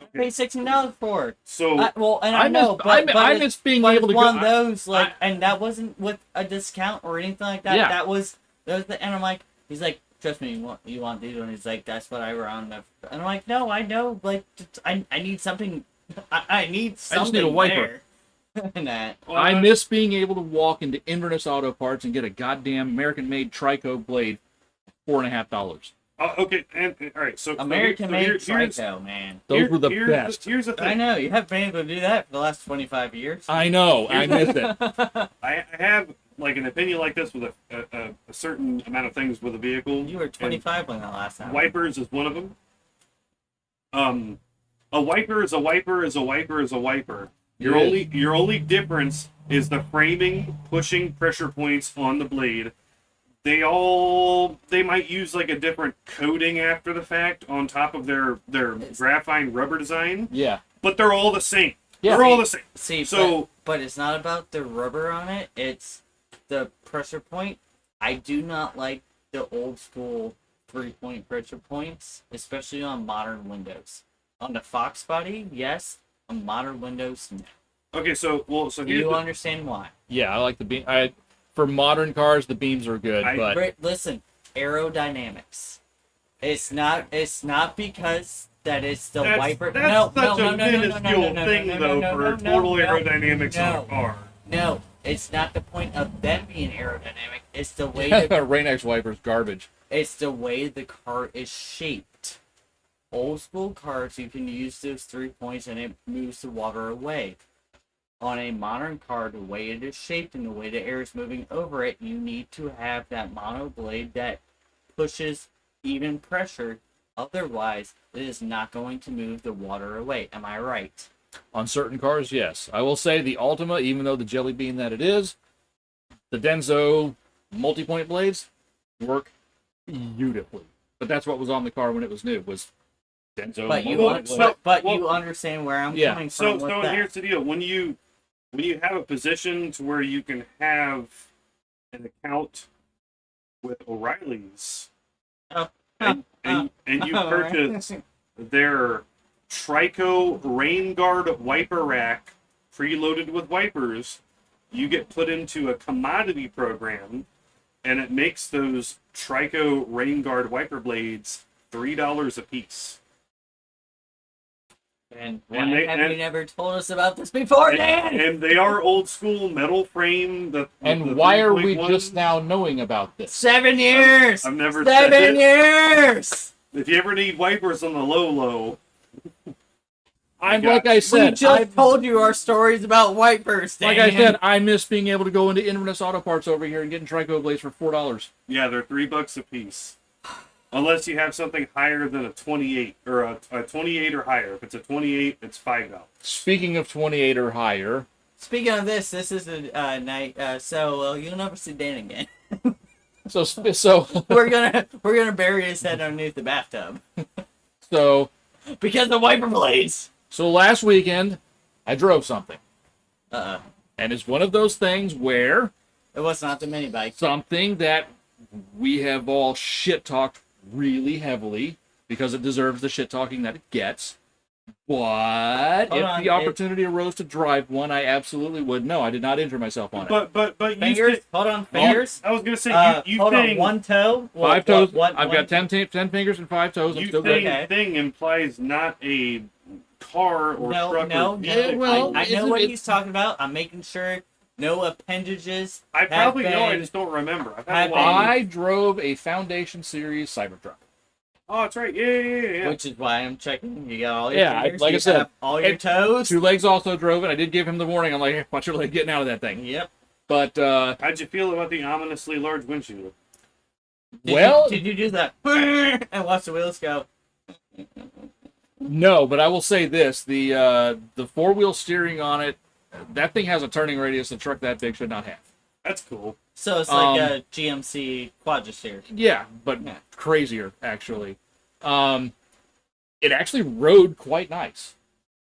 I paid $16 for it. So I miss being able to one go. of those, like, and that wasn't with a discount or anything like that. Yeah. That was and I'm like, he's like, trust me, you want these, and he's like, that's what I run. And I'm like, no, I know, like, I need something. I need something. I just need a wiper. And that. I miss being able to walk into Inverness Auto Parts and get a goddamn American-made Trico blade, $4.50. Okay, and all right. So American-made here's Trico, man. Those were the here's best. Here's the thing. I know you have been able to do that for the last 25 years. I know. I miss it. I have like an opinion like this with a certain amount of things with a vehicle. You were 25 when that last time. Wipers is one of them. A wiper is a wiper is a wiper is a wiper. Your only difference is the framing, pushing pressure points on the blade. They might use like a different coating after the fact on top of their graphite rubber design. Yeah. But they're all the same. Yeah. They're all the same. See, so but it's not about the rubber on it. It's the pressure point. I do not like the old school 3-point pressure points, especially on modern windows. On the Fox body, yes. On modern windows, no. okay, so Do you understand why? Yeah, I like the beam. For modern cars, the beams are good, but Listen, aerodynamics. It's not because that it's the wiper. That's such a minuscule thing, though, for total aerodynamics on a car. No, it's not the point of them being aerodynamic. It's the way the Rain-X wipers garbage. It's the way the car is shaped. Old school cars, you can use those 3 points and it moves the water away. On a modern car, the way it is shaped and the way the air is moving over it, you need to have that mono blade that pushes even pressure. Otherwise, it is not going to move the water away. Am I right? On certain cars, yes. I will say the Altima, even though the jelly bean that it is, the Denso multi-point blades work beautifully. But that's what was on the car when it was new, was Denso But you understand where I'm coming from. So here's the deal: when you have a position to where you can have an account with O'Reilly's, Oh. and you purchase their Trico Rain Guard wiper rack preloaded with wipers, you get put into a commodity program, and it makes those Trico Rain Guard wiper blades $3 a piece. And why have you never told us about this before, Dan? And they are old school metal frame. The why are we 3.1. just now knowing about this? 7 years. I've never said 7 it. years. If you ever need wipers on the low, Like I said, We just told you our stories about wipers, Dan. like I said, I miss being able to go into Inverness Auto Parts over here and getting Trico blades for $4. yeah, they're $3 a piece. Unless you have something higher than a 28 or a 28 or higher. If it's a 28, it's $5. Speaking of 28 or higher, Speaking of this is a night. So you'll never see Dan again. so we're gonna bury his head underneath the bathtub so because of wiper blades. so last weekend I drove something, Uh-uh. and it's one of those things where It was not the mini bike. something that we have all shit talked really heavily because it deserves the shit talking that it gets. But Hold if on, the opportunity arose to drive one, I absolutely would. No, I did not injure myself on it. But you Fingers. Hold on, fingers. I was gonna say you hold thing, on, one toe. Five toes. What, I've got 10 fingers and 5 toes. I'm you still thing, good. Okay. thing implies not a car or truck or Yeah, well, I know isn't what it- he's talking about. I'm making sure no appendages. I probably have know. I been- just don't remember. I've have had a while. I drove a Foundation Series Cybertruck. Oh, that's right. Yeah. Which is why I'm checking. You got all your Yeah, fingers. like you I said, have all your it- toes. 2 legs also drove it. I did give him the warning. I'm like, hey, watch your leg getting out of that thing. Yep. But, How'd you feel about the ominously large windshield? Did you do that and watch the wheels go? no, but I will say this. The 4-wheel steering on it, that thing has a turning radius a truck that big should not have. That's cool. So it's like a GMC Quadristeer. Yeah, but Yeah. crazier, actually. It actually rode quite nice.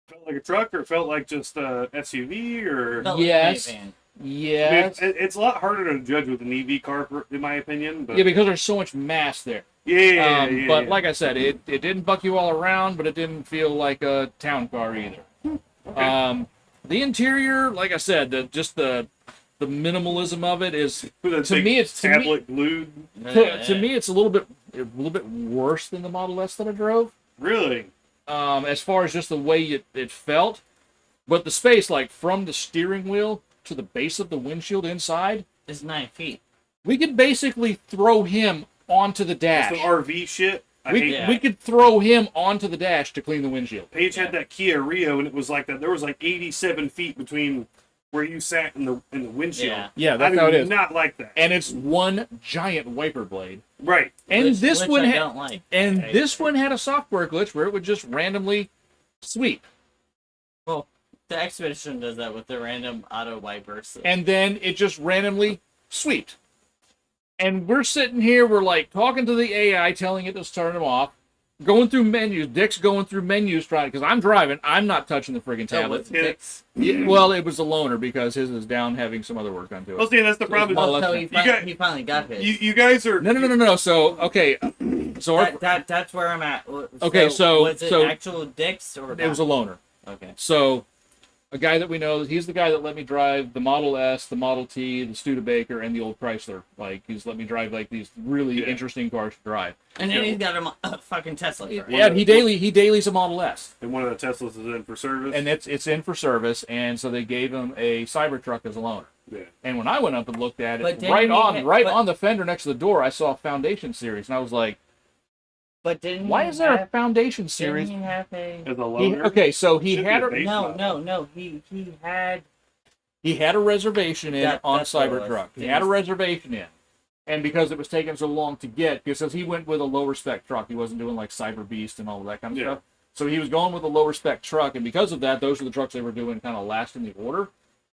Felt like a truck, or felt like just a SUV, or Felt like a Yes. minivan. I mean, Yes. it's a lot harder to judge with an EV car, in my opinion. But Yeah, because there's so much mass there. yeah. But like I said, it didn't buck you all around, but it didn't feel like a town car either. Okay. The interior, like I said, the minimalism of it is With a to big me, it's to me, tablet glued. to me it's a little bit worse than the Model S that I drove. Really? As far as just the way it felt, but the space, like from the steering wheel to the base of the windshield inside, It's 9 feet. we could basically throw him onto the dash. Some RV shit. I hate that. We could throw him onto the dash to clean the windshield. Paige had that Kia Rio, and it was like that. There was like 87 feet between where you sat in the windshield. Yeah. Yeah, that's I how it do is. not like that. And it's one giant wiper blade. Right. And Which this one I had don't like. Okay. this one had a software glitch where it would just randomly sweep. Well, the Expedition does that with the random auto wipers. And then it just randomly swept. And we're sitting here, we're like talking to the AI, telling it to turn them off, going through menus. Dick's going through menus trying, because I'm driving, I'm not touching the friggin' Oh, tablet. what's Dick's? Yeah, well, it was a loaner because his is down having some other work done to Well, it. see, that's the problem. Well, So you he finally got his. You guys are. No. So, okay. So our, That's where I'm at. Okay, so- was it so- actual Dick's or it was a loaner. okay? So, a guy that we know, he's the guy that let me drive the Model S, the Model T, the Studebaker, and the old Chrysler. Like, he's let me drive like these really Yeah. interesting cars to drive. And then he's got a fucking Tesla. car. Yeah, he dailies a Model S, And one of the Teslas is in for service. and it's in for service. And so they gave him a Cybertruck as a loaner. yeah. And when I went up and looked at But it, didn't right he on ha- right but- on the fender next to the door, I saw a Foundation Series, and I was like, But didn't why he is there a have, Foundation didn't Series? he have a As a loaner. Okay, so he Should be had a a base model. no. He had he had a reservation in That- on that's what it was. Cybertruck. He had a reservation in. And because it was taking so long to get, because he went with a lower spec truck, he wasn't doing like Cyber Beast and all of that kind of Yeah. stuff. So he was going with a lower spec truck, and because of that, those were the trucks they were doing kind of last in the order.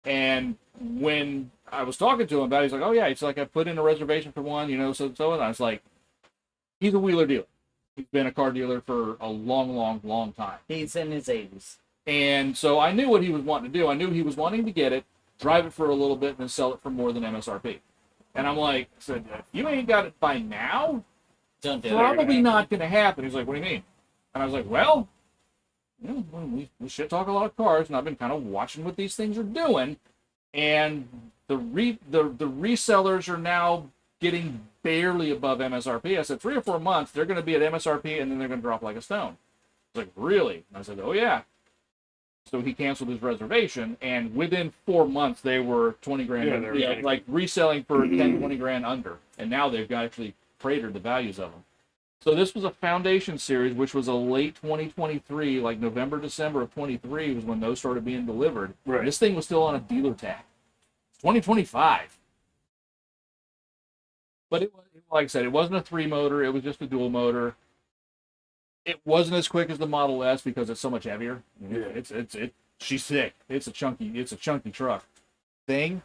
And when I was talking to him about it, he's like, "Oh yeah," he's like, "I put in a reservation for one, so." And I was like, "He's a wheeler dealer. He's been a car dealer for a long time." he's in his 80s. And so I knew what he was wanting to do. I knew he was wanting to get it, drive it for a little bit, and then sell it for more than MSRP. And I'm like, I said, if you ain't got it by now, Don't do it. probably not going to happen. He's like, what do you mean? And I was like, well, we shit talk a lot of cars, and I've been kind of watching what these things are doing, and the resellers are now getting barely above MSRP. I said 3 or 4 months, they're going to be at MSRP, and then they're going to drop like a stone. He's like, really? And I said, oh yeah. So he canceled his reservation, and within 4 months, they were 20 grand, Yeah, they were like reselling for 10, 20 grand under, and now they've actually cratered the values of them. So this was a foundation series, which was a late 2023, like November, December of 23 was when those started being delivered. Right. This thing was still on a dealer tag. It's 2025. But like I said, it wasn't a 3-motor. It was just a dual motor. It wasn't as quick as the Model S because it's so much heavier. Yeah. She's thick. It's a chunky truck thing.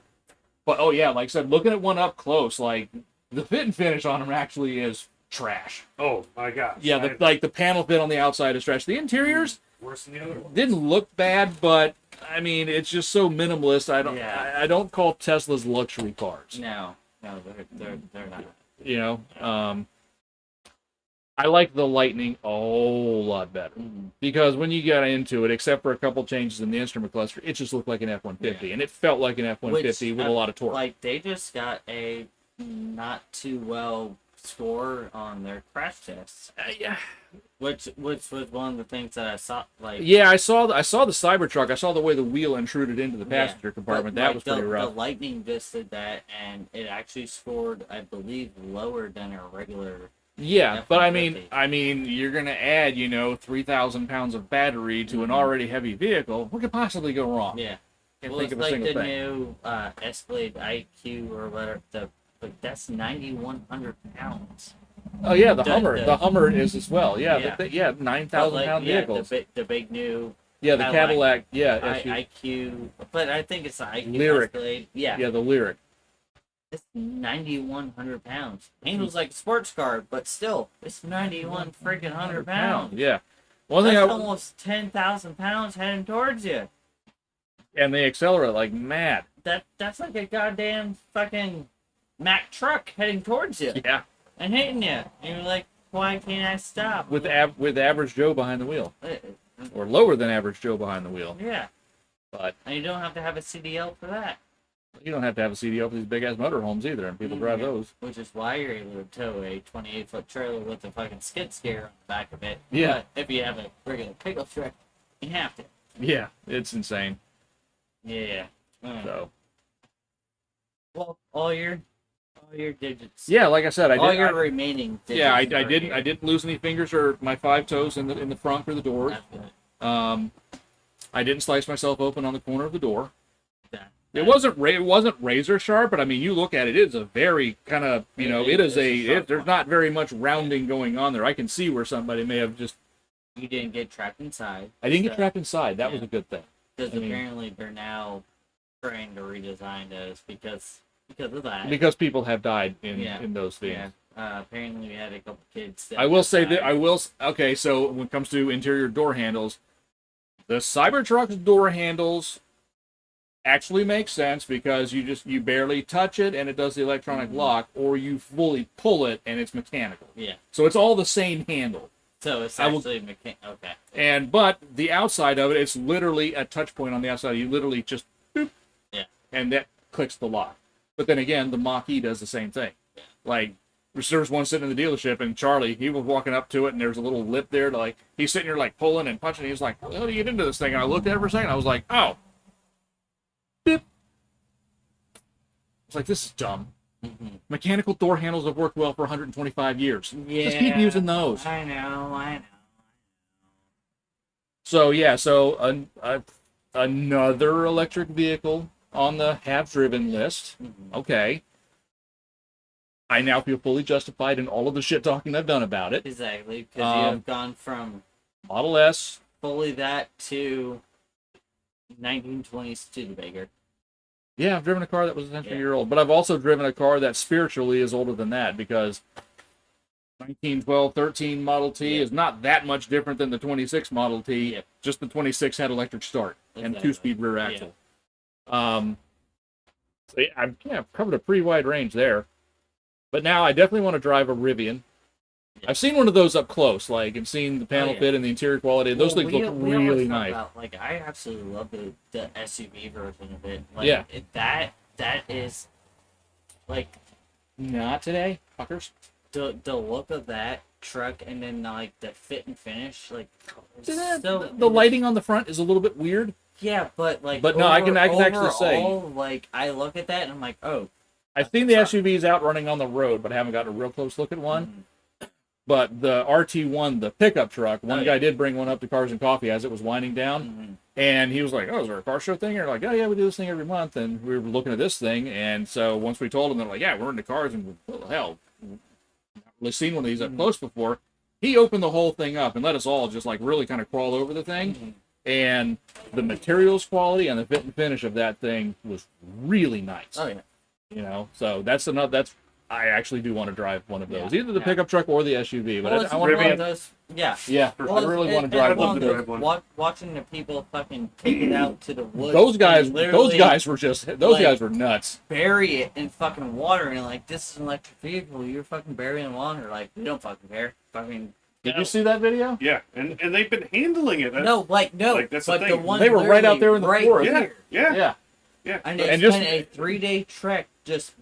But oh yeah, like I said, looking at one up close, like the fit and finish on them actually is trash. Oh my gosh. Yeah, the panel fit on the outside is trash. The interiors worse than the other one. didn't look bad, but I mean, it's just so minimalist. I don't call Teslas luxury cars. No, they're not. You know, I like the Lightning a whole lot better because when you got into it, except for a couple changes in the instrument cluster, it just looked like an F-150, and it felt like an F-150 with a lot of torque. Like they just got a not too well score on their crash tests. Yeah. Which was one of the things that I saw. Like, yeah, I saw the Cybertruck. I saw the way the wheel intruded into the passenger compartment. That was pretty rough. The Lightning just did that, and it actually scored, I believe, lower than a regular. Yeah, but F-150. I mean, you're gonna add 3,000 pounds of battery to an already heavy vehicle. What could possibly go wrong? Yeah. Can't Well, think it's of a like single the thing. new Escalade IQ or whatever. But that's 9,100 pounds. Oh yeah, the The- Hummer is as well. Yeah, Yeah. 9,000 pound vehicles. The big new Yeah, the Cadillac. Yeah, IQ, but I think it's the IQ Lyric. Escalade. Yeah, yeah, the Lyric. it's 9,100 pounds. Handles like a sports car, but still, it's 91 freaking hundred pounds. Yeah. One thing That's almost 10,000 pounds heading towards you. and they accelerate like mad. That's like a goddamn fucking Mack truck heading towards you Yeah. and hitting you. And you're like, why can't I stop? With average Joe behind the wheel, Uh, or lower than average Joe behind the wheel. Yeah, But and you don't have to have a CDL for that. you don't have to have a CDL for these big ass motorhomes either, and people drive Yeah. those. Which is why you're able to tow a 28-foot trailer with a fucking skid steer on the back of it. Yeah. But if you have a regular pickup truck, you have to. Yeah, it's insane. Yeah. So Well, all your digits. yeah, like I said, All your remaining digits. I are didn't here. I didn't lose any fingers or my 5 toes in the front or the door. That's good. I didn't slice myself open on the corner of the door. That- It wasn't razor sharp, but I mean, you look at it, it's a very kind of there's not very much rounding going on there. I can see where somebody may have just. You didn't get trapped inside. I didn't get trapped inside. That was Yeah. a good thing. Because I mean- apparently they're now trying to redesign those because of that. Because people have died in Yeah. those things. Yeah. Apparently we had a couple kids. That I will say died. that okay. So when it comes to interior door handles, the Cybertruck's door handles actually make sense because you barely touch it and it does the electronic lock, or you fully pull it and it's mechanical. Yeah. So it's all the same handle. So it's I will- actually okay. But the outside of it, it's literally a touch point on the outside. You literally just boop, Yeah. and that clicks the lock. But then again, the Mach-E does the same thing. Yeah. Like, there was one sitting in the dealership, and Charlie, he was walking up to it, and there's a little lip there to he's sitting here like pulling and punching. He was like, "How do you get into this thing?" And I looked at it for a second. I was like, "Oh, beep." It's like, this is dumb. Mm-hmm. Mechanical door handles have worked well for 125 years. Yeah. Just keep using those. I know. So another electric vehicle on the have-driven list. Mhm. Okay. I now feel fully justified in all of the shit talking I've done about it. Exactly, because you have gone from Model S. fully that to 1920s Studebaker. Yeah, I've driven a car that was essentially a year old, but I've also driven a car that spiritually is older than that because 1912, 13 Model T Yeah. is not that much different than the 26 Model T. Yep. Just the 26 had electric start and Exactly. 2-speed rear axle. So, yeah, I've covered a pretty wide range there. But now I definitely want to drive a Rivian. Yeah. I've seen one of those up close, like, and seen the panel yeah. fit and the interior quality. Those things look we always really talk nice. About, like, I absolutely love the SUV version of it. Like, Yeah. That is, like, Not today, fuckers. the look of that truck and then, like, the fit and finish, like, See that? so... The lighting on the front is a little bit weird. Yeah, but, like... But no, I can actually say... like, I look at that and I'm like, oh... I've seen the SUVs out running on the road, but I haven't gotten a real close look at one. But the RT1, the pickup truck, one guy did bring one up to Cars and Coffee as it was winding down. And he was like, oh, is there a car show thing? And we're like, oh, yeah, we do this thing every month. And we were looking at this thing. And so once we told him, they're like, yeah, we're into cars. And what the hell? Not really seen one of these up close before. He opened the whole thing up and let us all just like really kind of crawl over the thing. And the materials quality and the fit and finish of that thing was really nice. Oh, yeah. You know, so I actually do want to drive one of those, Yeah, either the pickup truck or the SUV. But I want to one of drive those. Yeah. Yeah, I really want to drive one of those. Watching the people fucking take it out to the woods. Those guys and those guys were nuts. Bury it in fucking water and like, this is an electric vehicle. You're fucking burying water. Like, we don't fucking care. Fucking. Did you see that video? Yeah, and they've been handling it. No, that's the the thing. one They were right out there in the forest. here. Yeah. And And it's just- been a 3-day trek, just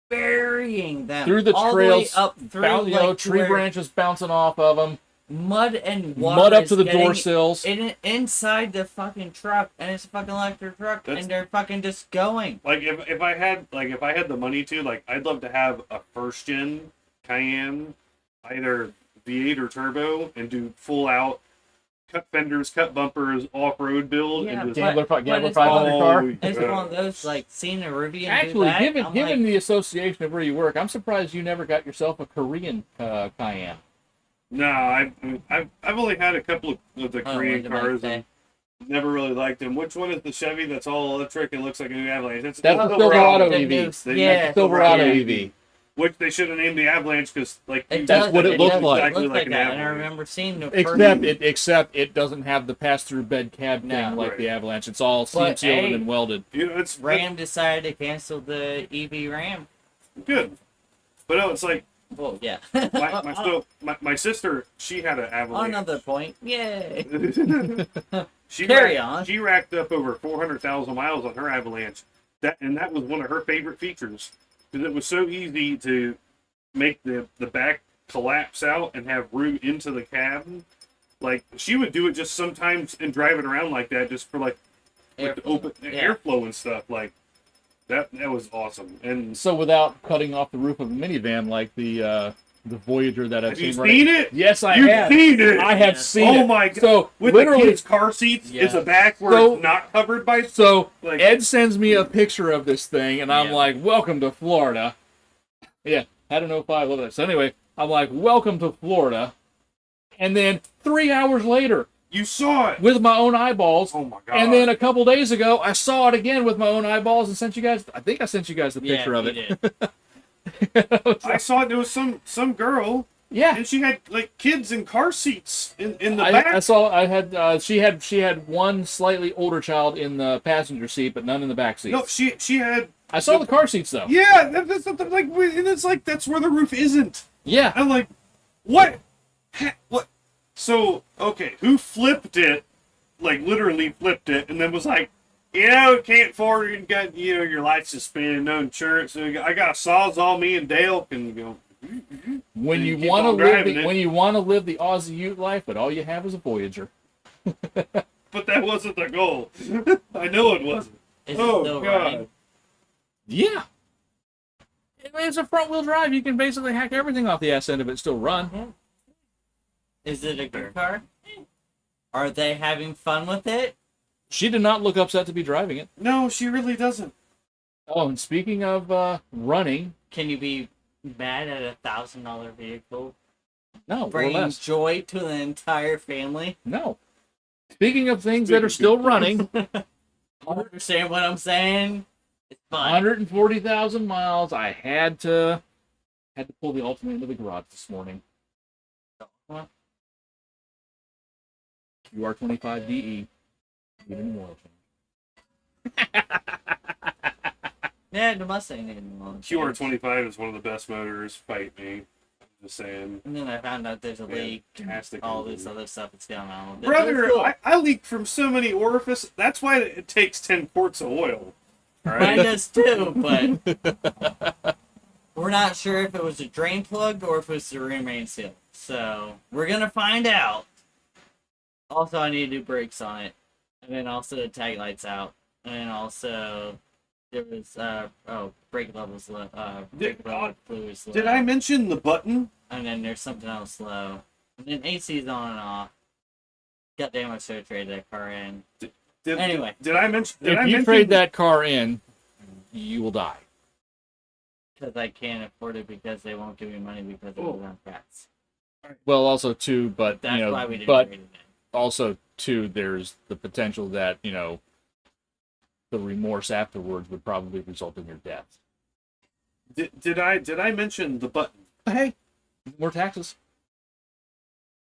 burying them Through the all trails, the way up through tree where branches bouncing off of them, mud and water mud up is to the getting door sills. inside the fucking truck, and it's a fucking electric truck, That's- and they're fucking just going. Like if I had the money to, like, I'd love to have a first gen Cayenne, either V8 or turbo, and do full out cut fenders, cut bumpers, off road build, Yeah, and just Gambler it's 500 all- car. It's one of those, like, seeing a Rivian Actually, do that, given I'm like, the association of where you work, I'm surprised you never got yourself a Korean Cayenne. no, I've only had a couple of the Korean what did I cars say? and never really liked them. Which one is the Chevy that's all electric and looks like a new Avalanche? That's the Silverado EV. Yeah, Silverado Yeah. EV. Which they should have named the Avalanche because, like, It That's does, what it looks does like. look Exactly like like an that, and I Avalanche. remember seeing the Except it doesn't have the pass-through bed cab thing No. like Right. the Avalanche. It's all But, sealed hey, and welded. it's Ram decided to cancel the EV Ram. good. But no, it's like Well, yeah. my sister, she had an Avalanche. Another point. Yay. She Carry racked, on. She racked up over 400,000 miles on her Avalanche. That was one of her favorite features because it was so easy to make the back collapse out and have room into the cab. Like, she would do it just sometimes and drive it around like that just for like with the open airflow and stuff. Like that was awesome. And So without cutting off the roof of a minivan like the Voyager that I've have you seen. seen it? Yes, I You've have. seen it. I have seen it. Oh my god! So With the literally, kids' car seats, Yeah. it's a back where So- it's not covered by. so Like, Ed sends me a picture of this thing, and I'm Yeah. like, "Welcome to Florida." Yeah, had an 05 with it. So anyway, I'm like, "Welcome to Florida," and then 3 hours later, you saw it. with my own eyeballs. Oh my god! And then a couple days ago, I saw it again with my own eyeballs and sent you guys. I think I sent you guys the picture of you it. did. I saw it. There was some girl, Yeah, and she had like kids in car seats in the I back. saw. I had. She had one slightly older child in the passenger seat, but none in the back seat. No, she had. I saw the car seats though. Yeah, that's like, and it's like that's where the roof isn't. Yeah. I'm like, what? What? So okay, who flipped it? Like literally flipped it, and then was like, can't afford it. You got your life suspended, no insurance. So I got a sawzall. Me and Dale can go. When And you keep want to on live driving the, it. when you want to live the Aussie Ute life, but all you have is a Voyager. But that wasn't the goal. I know it wasn't. Is Oh, it still God. running? Yeah. It's a front wheel drive. You can basically hack everything off the ass end of it, still run. Is it a good car? Are they having fun with it? She did not look upset to be driving it. No, she really doesn't. Oh, and speaking of running, Can you be mad at $1,000 vehicle no, or bringing less. joy to the entire family? No. Speaking of things that are still running, You understand what I'm saying? It's fun. 140,000 miles. I had to pull the Ultimate into the garage this morning. QR25DE. Even more change. Yeah, the Mustang didn't want to change. QR25 is one of the best motors. Fight me. I'm just saying. And then I found out there's a leak. Fantastic All engine. this other stuff that's going on. Brother, Cool. I leak from so many orifices. That's why it takes 10 quarts of oil. All Mine right. does too, but we're not sure if it was a drain plug or if it was the rear main seal. So we're gonna find out. Also, I need to do brakes on it, and then also the tag lights out, and then also there was brake levels low. Fluids low. Did I mention the button? And then there's something else low, and then AC's on and off. God damn, I should have traded that car in. Anyway. Did I mention? If you trade that car in, you will die. Because I can't afford it because they won't give me money because of the cats. Well, also too, but That's you know, why we didn't but trade it in. also too, there's the potential that the remorse afterwards would probably result in your death. Did I mention the button? Hey, more taxes.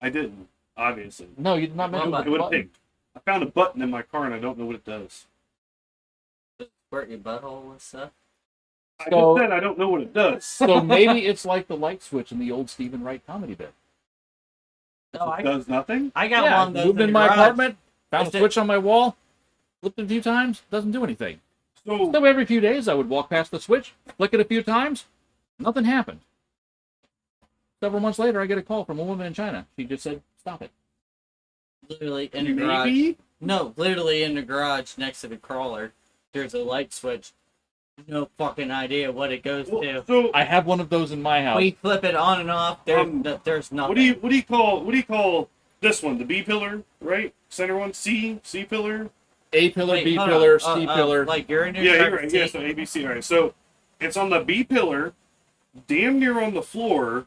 I didn't. Obviously. No, you did not mention Well, the It would button. take. I found a button in my car and I don't know what it does. Just squirt your butthole with stuff. I So- just said I don't know what it does. So maybe it's like the light switch in the old Stephen Wright comedy bit. No, It does nothing. I got Yeah, one of those moved in in the my garage. apartment, found a Is it- switch on my wall, flipped it a few times, doesn't do anything. So So every few days I would walk past the switch, flick it a few times, nothing happened. Several months later, I get a call from a woman in China. She just said, "Stop it." Literally in the garage. maybe. No, literally in the garage next to the crawler. There's a light switch. No fucking idea what it goes to. So I have one of those in my house. We flip it on and off. There's nothing. what do you call this one? The B pillar, right? Center one, C pillar. A pillar, Wait, B hold pillar, on. C pillar. Like you're in your Yeah, you're driver's right. Yeah, seat. so ABC. All right. So it's on the B pillar, damn near on the floor,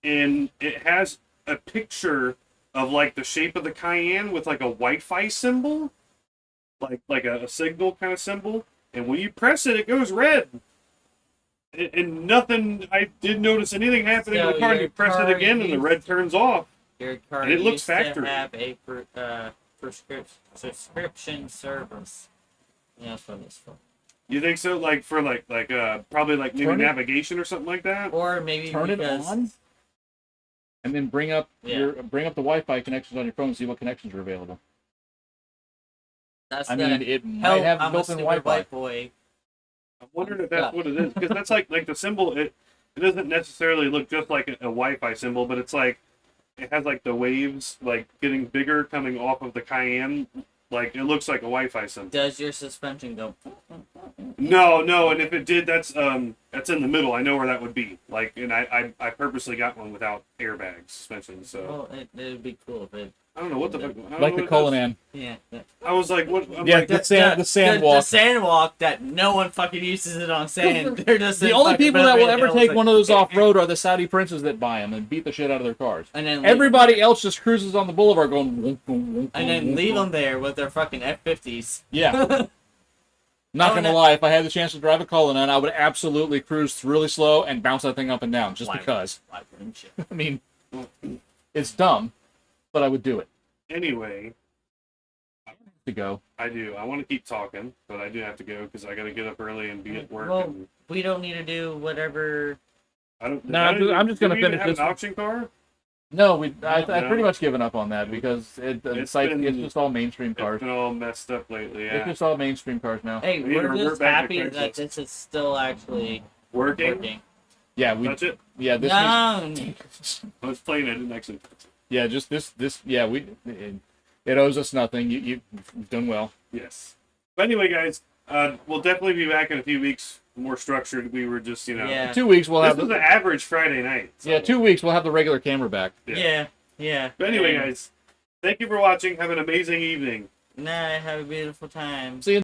and it has a picture of like the shape of the Cayenne with like a Wi-Fi symbol, like a signal kind of symbol. And when you press it, it goes red. And nothing. I didn't notice anything happening in So the car. And your you press it car again, and the used- red turns off. Your car And it looks used factory. to have a subscription service. Yeah, that's what it's for. You think so? Like for probably like maybe Turn it- navigation or something like that. Or maybe Turn it because on, and then bring up Yeah. bring up the Wi-Fi connections on your phone and see what connections are available. that's I the mean, it hell, might have I'm a built-in stupid Wi-Fi. white boy. I'm wondering if that's what it is because that's like the symbol. It doesn't necessarily look just like a Wi-Fi symbol, but it's like it has like the waves like getting bigger coming off of the Cayenne. Like it looks like a Wi-Fi symbol. Does your suspension go? No, and if it did, that's in the middle. I know where that would be. Like, and I purposely got one without airbag suspension. So Well, it'd be cool if it. I don't know what the fuck. I don't Like know the what it Cullinan. Yeah. I was like, what? I'm Yeah, like, the sand The walk. sand walk that no one fucking uses it on sand. They're just The in only fucking people that will Beverly ever Hills, take like- one of those off road are the Saudi princes that buy them and beat the shit out of their cars. And then Everybody else just cruises on the boulevard going. Whoomp, whoomp, whoomp, and then whoomp, leave whoomp. them there with their fucking F-50s. Yeah. Not Oh, gonna no. lie, if I had the chance to drive a Cullinan, I would absolutely cruise really slow and bounce that thing up and down just Why? because. Why wouldn't you? I mean, it's dumb, but I would do it. anyway, To go. I do. I want to keep talking, but I do have to go because I got to get up early and be at work. Well, and we don't need to do whatever. I don't. No, I'm just gonna do we even finish have this an one. auction car. No, I've No. pretty much given up on that because It's it's been- just all mainstream It's cars. been all messed up lately. It's Yeah, just all mainstream cars now. Hey, We need to we're revert just back to happy that Craigslist. this is still actually working. working. Yeah, we. Touch it. Yeah, this. No, I was playing. I didn't actually touch it. Yeah, just this. Yeah, it owes us nothing. You've done well. Yes. But anyway, guys, we'll definitely be back in a few weeks, more structured. We were just, yeah, 2 weeks we'll This have. was an average Friday night. so- Yeah, 2 weeks we'll have the regular camera back. yeah. But anyway, And guys, thank you for watching. Have an amazing evening. Nah, have a beautiful time. See you.